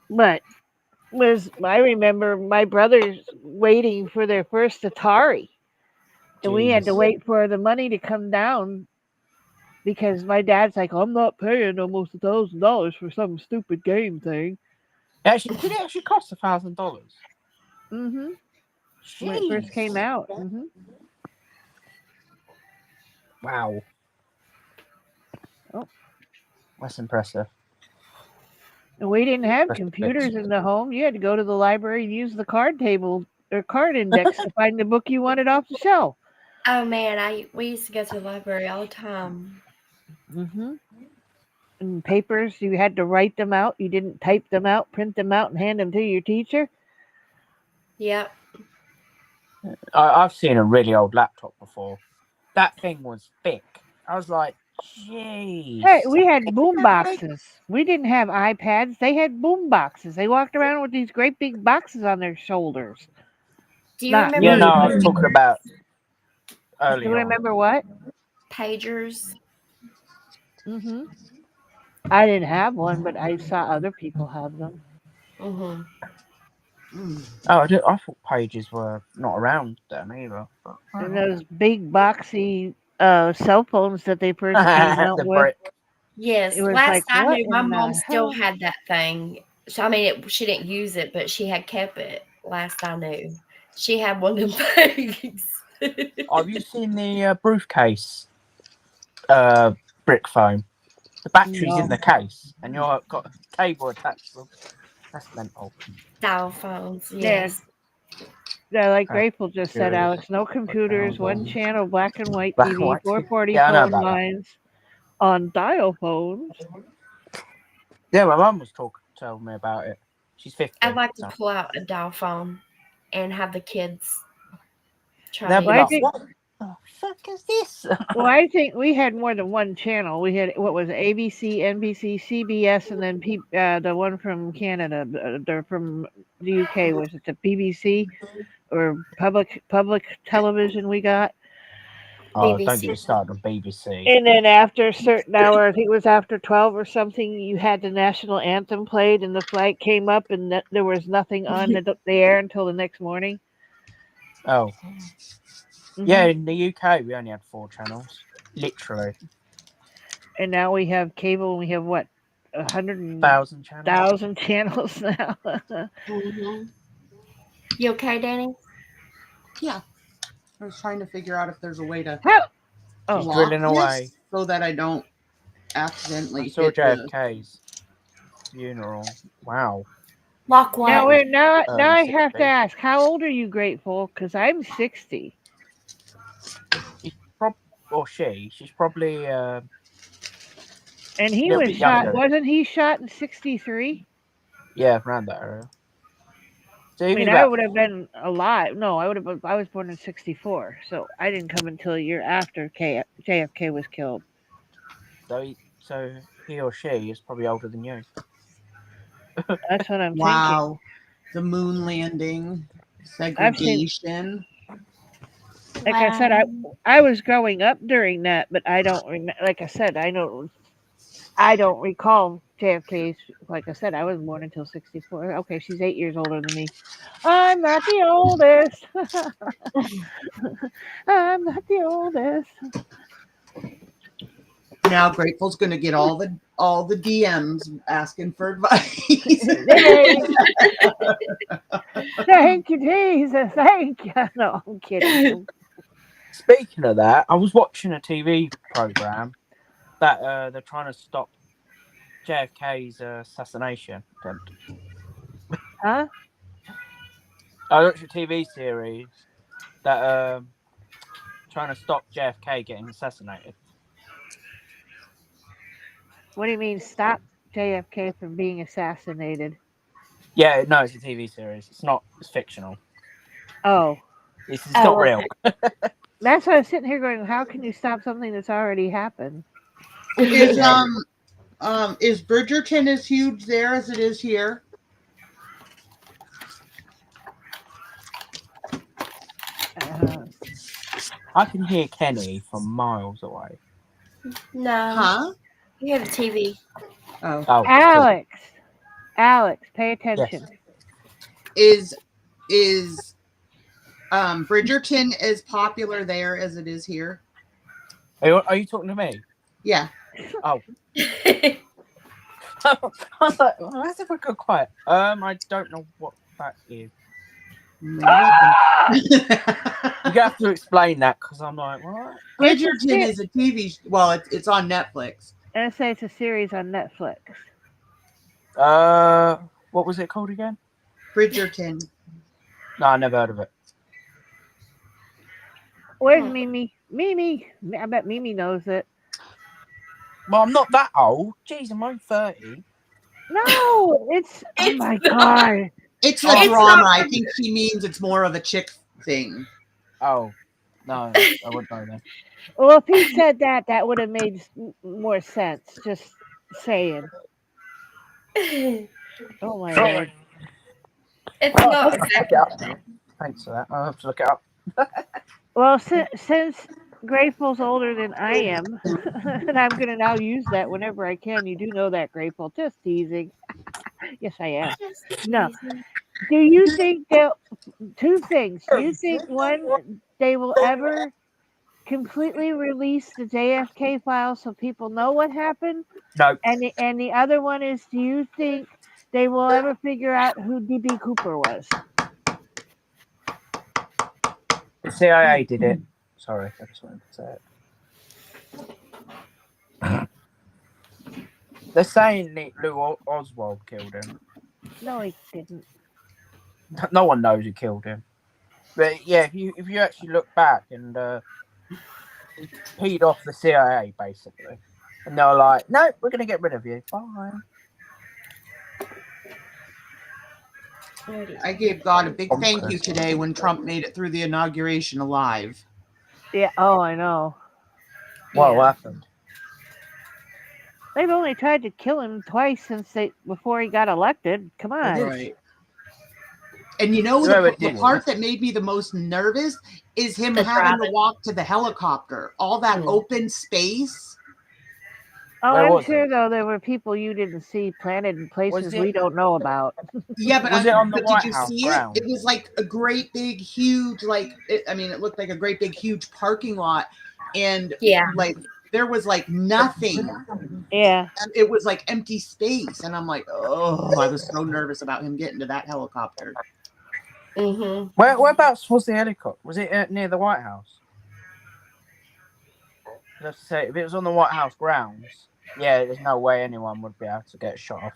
but was I remember my brothers waiting for their first Atari, and we had to Jesus. wait for the money to come down because my dad's like, I'm not paying almost $1,000 for some stupid game thing. Did it actually cost $1,000? Mm-hmm. When it first came Jeez. out. Mm-hmm. Wow. Oh, That's impressive. and we didn't have Impressive bits. computers in the home. You had to go to the library and use the card table or card index to find the book you wanted off the shelf. Oh man, we used to go to the library all the time. Mm-hmm. And papers, you had to write them out. You didn't type them out, print them out, and hand them to your teacher. Yep. I've seen a really old laptop before. That thing was thick. I was like, Hey, jeez. we had It's boom that big. boxes. We didn't have iPads. They had boom boxes. They walked around with these great big boxes on their shoulders. Do you Not remember Yeah, no, me, I but was talking about do you early on. remember what? pagers? Mm-hmm. I didn't have one, but I saw other people have them. Mm-hmm. Oh, I thought pages were not around then either. But, And those big boxy cell phones that they first came out the with, brick. it Yes, was last like, I what knew, my in mom the still hell? had that thing. So I mean, she didn't use it, but she had kept it. Last I knew, she had one of them things. Have you seen the briefcase brick phone? The battery's in No. the case, and you've got a cable attached to them. That's mental. Dial phones, Yeah, yes. yeah, like Crash Grateful just said, computers, Alex. No computers, one channel, black and white black and TV, white. 440 Yeah, I know phone about that. lines on dial phones. Yeah, my mum was telling me about it. She's 50. I'd like to So. pull out a dial phone and have the kids try They'll to be Well, I like, use think it. what the fuck is this? Well, I think we had more than one channel. We had what was it, ABC, NBC, CBS, and then the one from Canada. They're from the UK. Was it the BBC or public television we got? Oh, don't get BBC. me started on BBC. And then after a certain hour, I think it was after 12 or something, you had the national anthem played, and the flag came up, and there was nothing on the air until the next morning. Oh, yeah, Hmm. in the UK, we only had 4 channels. Literally. And now we have cable, and we have what, 1,000 channels. 100,000 channels now. Mhm. You okay, Danny? Yeah. I was trying to figure out if there's a way to Oh. She's lock drilling this away. so that I don't I accidentally saw hit the. JFK's funeral. Wow. Lock Now what? wait, now Early I have to 60s. ask, how old are you, Grateful? Because I'm 60. She's she's probably a And he little was bit shot. younger. Wasn't he shot in 63? Yeah, around that area. So I he'd be mean, I about would have been alive. No, I would have. I was born in 64, so I didn't come until a year after JFK was killed. so he or she is probably older than you. That's what I'm thinking. Wow, the moon landing, I've seen, segregation. like I said, I was growing up during that, but I don't remember. Like I said, I don't recall JFK's. Like I said, I was born until 64. Okay, she's 8 years older than me. I'm not the oldest. I'm not the oldest. Now Grateful's going to get all the DMs asking for advice. Thank you, Jesus. Thank you. No, I'm kidding. Speaking of that, I was watching a TV program that they're trying to stop JFK's assassination attempt. Huh? I watched a TV series that trying to stop JFK getting assassinated. What do you mean stop JFK from being assassinated? Yeah, no, it's a TV series. It's not. It's fictional. Oh. It's not real. That's why I was sitting here going, how can you stop something that's already happened? Is Bridgerton as huge there as it is here? I can hear Kenny from miles away. No. Huh? You have a TV. Oh. Alex, pay attention. Yes. Is Bridgerton as popular there as it is here? Are you talking to me? Yeah. Oh. I was like, well, that's if I go quiet. I don't know what that is. You have to explain that because I'm like, what? Bridgerton is a TV. Well, it's on Netflix. And I say it's a series on Netflix. What was it called again? Bridgerton. No, I never heard of it. Where's Mimi? Mimi. I bet Mimi knows it. Well, I'm not that old. Jeez, I'm only 30. No, it's oh my god. It's a drama. I think she means it's more of a chick thing. Oh, no, I wouldn't know then. Well, if he said that, that would have made more sense. Just saying. Oh my god. It's not. Thanks for that. I'll have to look it up. Well, since Grateful's older than I am, and I'm going to now use that whenever I can. You do know that, Grateful. Just teasing. Yes, I am. No. Do you think that two things? Do you think one they will ever completely release the JFK files so people know what happened? No. And the other one is, do you think they will ever figure out who DB Cooper was? The CIA did it. Sorry, I just wanted to say it. They're saying that Lou Oswald killed him. No, he didn't. No one knows who killed him. But yeah, if you actually look back and peed off the CIA basically, and they're like, "No, we're going to get rid of you. Bye." I gave God a big thank you today when Trump made it through the inauguration alive. Yeah. Oh, I know. What happened? They've only tried to kill him twice before he got elected. Come on. Right. And you know the part that made me the most nervous is him having to walk to the helicopter. All that open space. Oh, I'm sure though there were people you didn't see planted in places we don't know about. Yeah, but was it on the White did you House see ground? it? It was like a great big huge it looked like a great big huge parking lot, and like there was like nothing. Yeah. It was like empty space, and I'm like, oh, I was so nervous about him getting to that helicopter. Mm-hmm. Whereabouts was the helicopter? Was it near the White House? Let's say if it was on the White House grounds, yeah, there's no way anyone would be able to get shot off.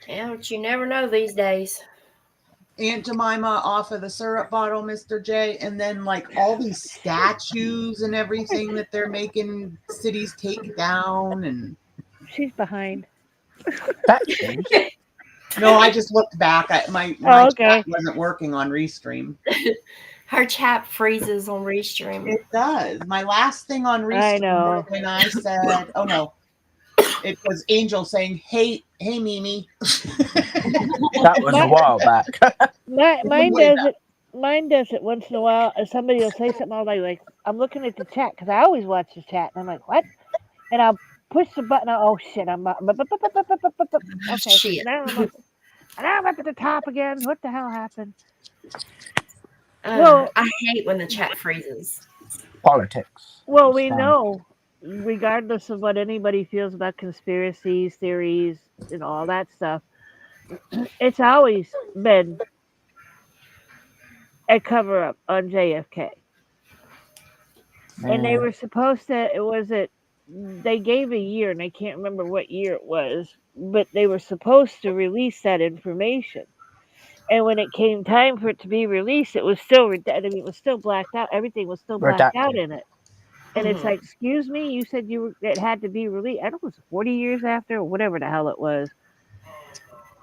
Yeah, but you never know these days. Aunt Jemima off of the syrup bottle, Mr. J, and then like all these statues and everything that they're making cities take down. And She's behind. Statues. no, I just looked back at my Oh, chat okay. wasn't working on Restream. Her chat freezes on Restream. It does. My last thing on I Restream was know. when I said, "Oh no," it was Angel saying, "Hey, Mimi." That was a while back. Mine Way does back. it. Mine does it once in a while. Somebody will say something. I'll be like, I'm looking at the chat because I always watch the chat, and I'm like, what? And I'll push the button. Oh shit! Okay. Shit. Now I'm up at the top again. What the hell happened? Well, I hate when the chat freezes. Politics. well, we Scam. know, regardless of what anybody feels about conspiracies, theories, and all that stuff, it's always been a cover up on JFK. And they Yeah. were supposed to, they gave a year, and I can't remember what year it was, but they were supposed to release that information. And when it came time for it to be released, it was still, it was still blacked out. Everything was still blacked out Redacted. in it. And it's Mhm. like, excuse me, you said it had to be released. I don't know, it was 40 years after, or whatever the hell it was.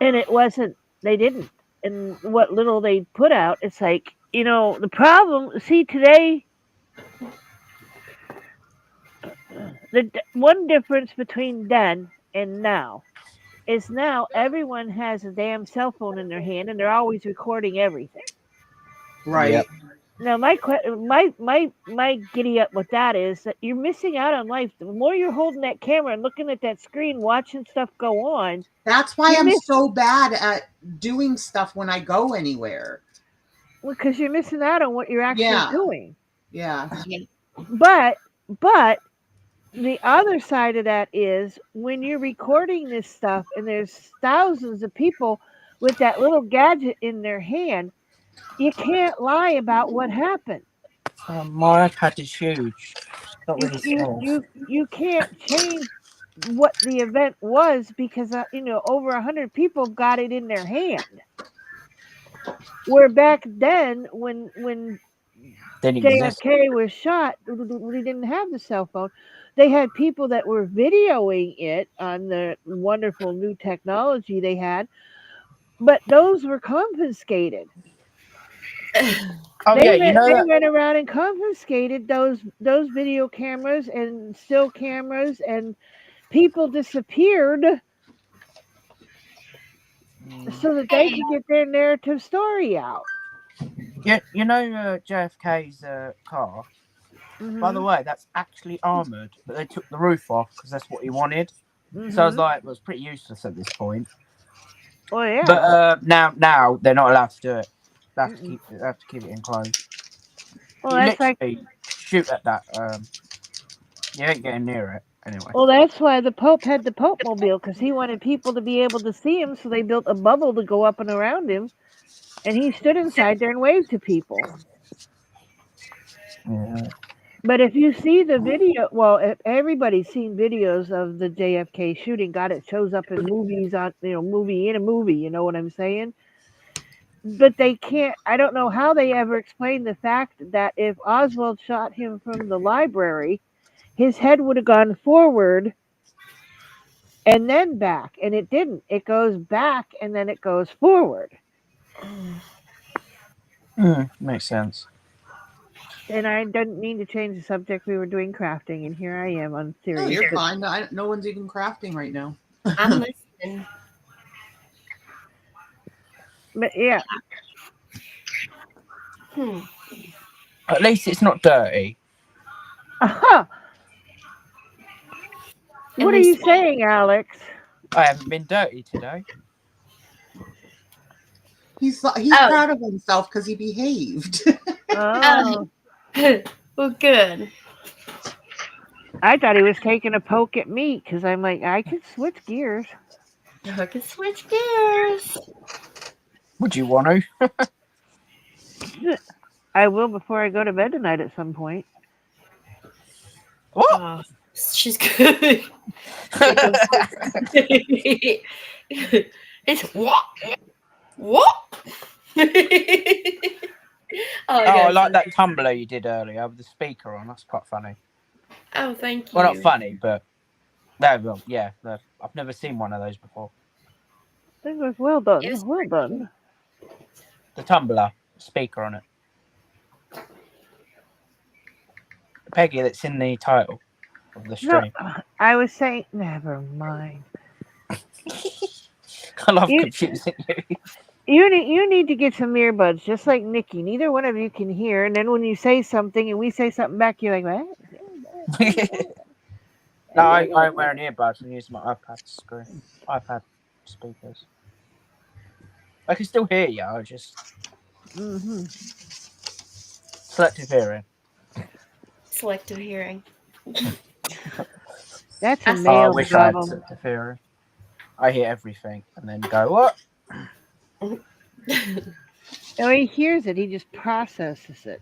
And it wasn't, they didn't. And what little they put out, it's like, the problem, see, today, one difference between then and now is now everyone has a damn cell phone in their hand and they're always recording everything. Right. Yep. Now my giddy up with that is that you're missing out on life. The more you're holding that camera and looking at that screen, watching stuff go on, That's why you I'm miss so bad at doing stuff when I go anywhere. because you're missing out on what you're actually Yeah. doing. Yeah. But the other side of that is when you're recording this stuff and there's thousands of people with that little gadget in their hand, you can't lie about what happened. My iPad is huge. It's not You really you small. you you can't change what the event was because over 100 people got it in their hand. Where back then, when Didn't exist. JFK was shot, we didn't have the cell phone. They had people that were videoing it on the wonderful new technology they had, but those were confiscated. Oh yeah, you know They that. went around and confiscated those video cameras and still cameras, and people disappeared so that they could get their narrative story out. Yeah, you know JFK's car. By the Mhm. way, that's actually armored, but they took the roof off because that's what he wanted. So I was Mhm. like, it was pretty useless at this point. Oh yeah. But now they're not allowed to do it. Mm-mm. They have to keep it enclosed. Well, You that's like literally shoot at that. You ain't getting near it anyway. well, that's why the Pope had the Pope mobile because he wanted people to be able to see him, so they built a bubble to go up and around him, and he stood inside there and waved to people. Yeah. But if you see the video, well, everybody's seen videos of the JFK shooting. God, it shows up in movies on, movie in a movie. You know what I'm saying? But they can't. I don't know how they ever explain the fact that if Oswald shot him from the library, his head would have gone forward and then back, and it didn't. It goes back and then it goes forward. Makes sense. And I didn't mean to change the subject. We were doing crafting, and here I am on No, serious. you're But, fine. No one's even crafting right now. I'm listening. but yeah, Hmm. At least it's not dirty. aha. At What are you least saying, Alex? I haven't been dirty today. He's oh, proud of himself because he behaved. Oh, well, good. I thought he was taking a poke at me because I'm like, I could switch gears. I can switch gears. Would you want to? I will before I go to bed tonight at some point. What? Oh, she's good. She goes. It's what? What? Oh, Oh, I guys. like that tumbler you did earlier with the speaker on. That's quite funny. Oh, thank Well, not you. funny, but well, yeah. I've never seen one of those before. I think it was well It done. was Well pretty done. The tumbler speaker on it. Peggy, that's in the title of the No, stream. I was saying, never mind. I love You, confusing you. you need to get some earbuds, just like Nikki. Neither one of you can hear, and then when you say something and we say something back, you're like, what? No, I don't wear an earbuds and use my iPad speakers. I can still hear you. I just Mm-hmm. selective hearing. selective hearing. That's a I Oh, I male wish I had problem. selective hearing. I hear everything and then go what? Oh, he hears it. He just processes it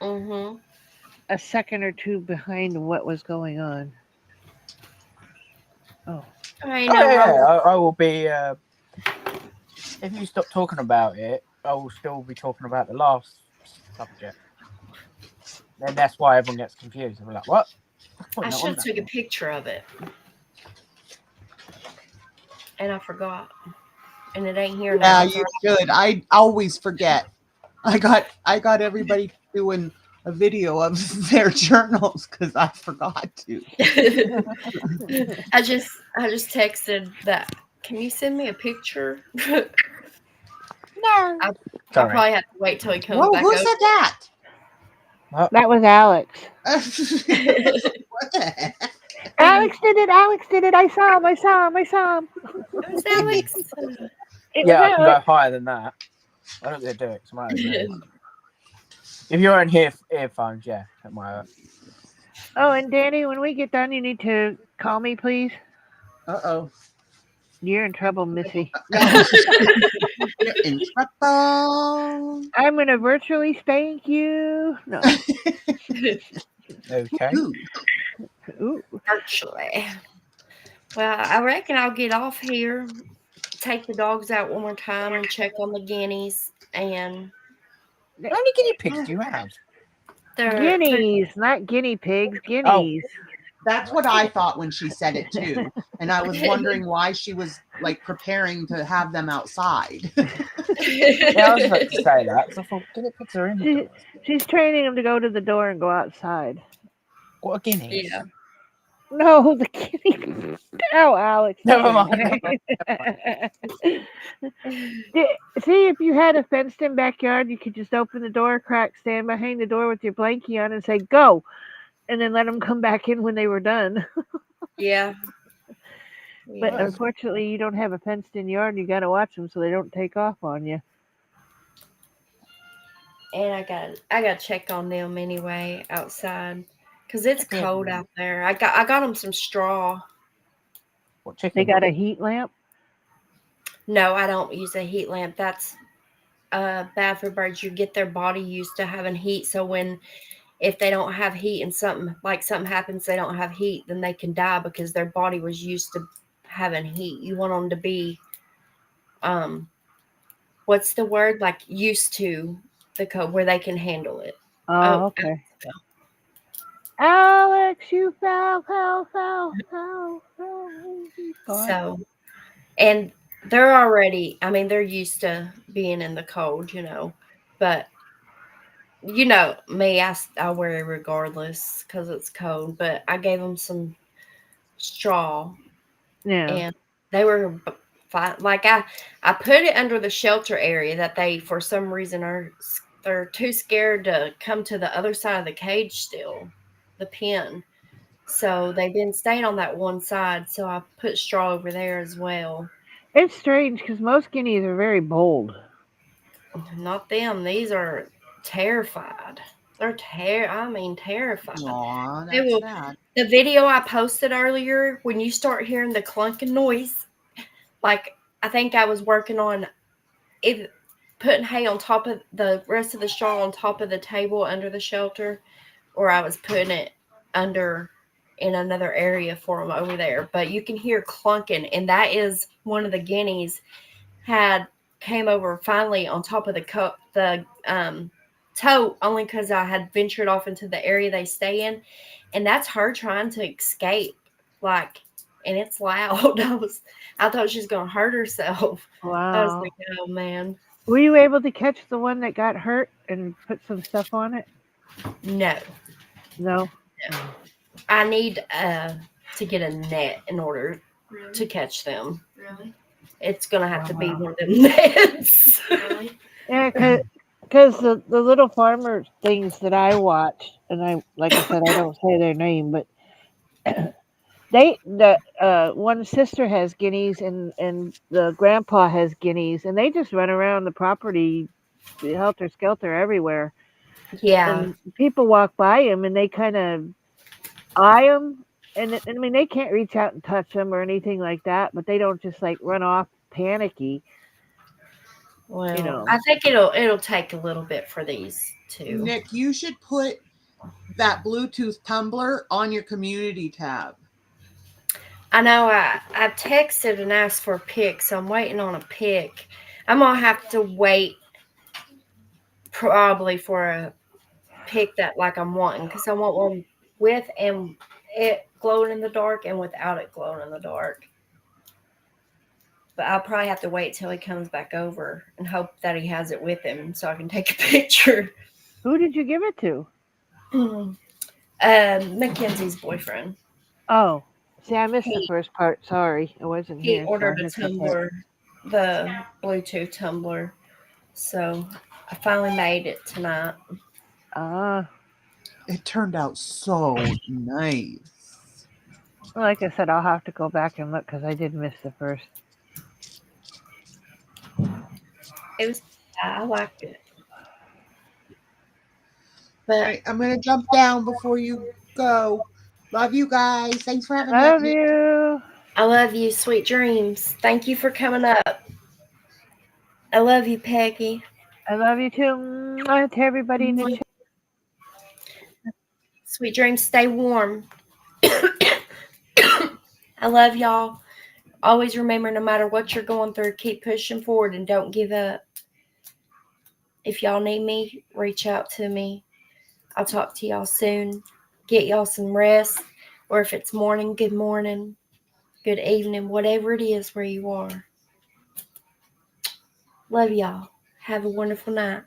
Mm-hmm. a second or two behind what was going on. Oh, Ain't Oh no yeah, wrong. I will be. If you stop talking about it, I will still be talking about the last subject. Then that's why everyone gets confused. I'm like, what? I Not should on have that took a one. picture of it, and I forgot. And it ain't here Yeah, now. It's you already. should. I always forget. I got everybody doing a video of their journals because I forgot to. I just texted that. Can you send me a picture? No. I Sorry. probably have to wait till he comes Whoa, back who said that? that was Alex. What the heck? Alex did it. Alex did it. I saw him. I saw him. I saw him. It was Alex. It was Yeah, I can go Alex. higher than that. I don't get to do it. 'Cause my ears. If you're in earphones, yeah, that might hurt. Oh, and Danny, when we get done, you need to call me, please. Uh-oh. You're in trouble, Missy. You're in trouble. I'm gonna virtually spank you. No. Okay. Ooh. Virtually. Well, I reckon I'll get off here, take the dogs out one more time, and check on the guineas. And How many guinea pigs do you have? they're Guineas, not guinea pigs. Oh, Guineas. That's what I thought when she said it too. And I was wondering why she was like preparing to have them outside. yeah, I was about to say that. So I thought guinea pigs are indoors. She's training them to go to the door and go outside. What are guineas? yeah. No, the guinea. Oh, Alex. Never mind. See, if you had a fenced-in backyard, you could just open the door, crack, stand behind the door with your blankie on, and say "Go," and then let them come back in when they were done. Yeah. But Yeah. unfortunately, you don't have a fenced-in yard, and you got to watch them so they don't take off on you. And I got to check on them anyway outside because it's cold out there. I got them some straw. What chicken? They got a heat lamp. No, I don't use a heat lamp. That's bad for birds. You get their body used to having heat, so if they don't have heat and something happens, they don't have heat, then they can die because their body was used to having heat. You want them to be what's the word, like used to the cold where they can handle it. Oh, okay. Alex, you fell. So, and they're already, I mean, they're used to being in the cold, but me, I wear it regardless because it's cold, but I gave them some straw Yeah. and they were fine. Like I put it under the shelter area that they, for some reason, they're too scared to come to the other side of the cage still, the pen. So they've been staying on that one side. So I put straw over there as well. It's strange because most guineas are very bold. Not them. These are terrified. They're terrified. Aw, They that's will. sad. The video I posted earlier, when you start hearing the clunking noise, like I think I was working on it, putting hay on top of the rest of the straw on top of the table under the shelter, or I was putting it under in another area for them over there. But you can hear clunking, and that is one of the guineas had came over finally on top of the tote, only because I had ventured off into the area they stay in, and that's her trying to escape, like, and it's loud. I thought she was gonna hurt herself. I was Wow. like, oh man, Were you able to catch the one that got hurt and put some stuff on it? no. No. Oh. I need to get a net in order Really? to catch them. Really? It's gonna have to be Wow. one of them nets. Really? Yeah, because the little farmer things that I watch, and I like I said, I don't say their name, but the one sister has guineas and the grandpa has guineas, and they just run around the property helter skelter everywhere, Yeah. and people walk by them and they kind of eye them, and I mean they can't reach out and touch them or anything like that, but they don't just like run off panicky, you Well, know. I think it'll take a little bit for these too. Nick, you should put that Bluetooth tumbler on your community tab. I know I texted and asked for a pic, so I'm waiting on a pic. I'm gonna have to wait probably for a pic that like I'm wanting, because I want one with and it glowing in the dark and without it glowing in the dark. But I'll probably have to wait till he comes back over and hope that he has it with him so I can take a picture. Who did you give it to? Mackenzie's boyfriend. Oh, see, I missed the He first part. Sorry, I wasn't he here, so I ordered a missed that part. tumbler, the Bluetooth tumbler. So I finally made it tonight. Ah, It turned out so nice. like I said, I'll have to go back and look because I did miss the first. It was I liked it. All But right, I'm going to jump down before you go. Love you guys. Thanks for having me up, Love Nick. you. I love you, sweet dreams. Thank you for coming up. I love you, Peggy. I love you too. Mwah, to everybody in the chat. Sweet dreams, stay warm. I love y'all. Always remember, no matter what you're going through, keep pushing forward and don't give up. If y'all need me, reach out to me. I'll talk to y'all soon. Get y'all some rest. Or if it's morning, good evening, whatever it is where you are. Love y'all. Have a wonderful night.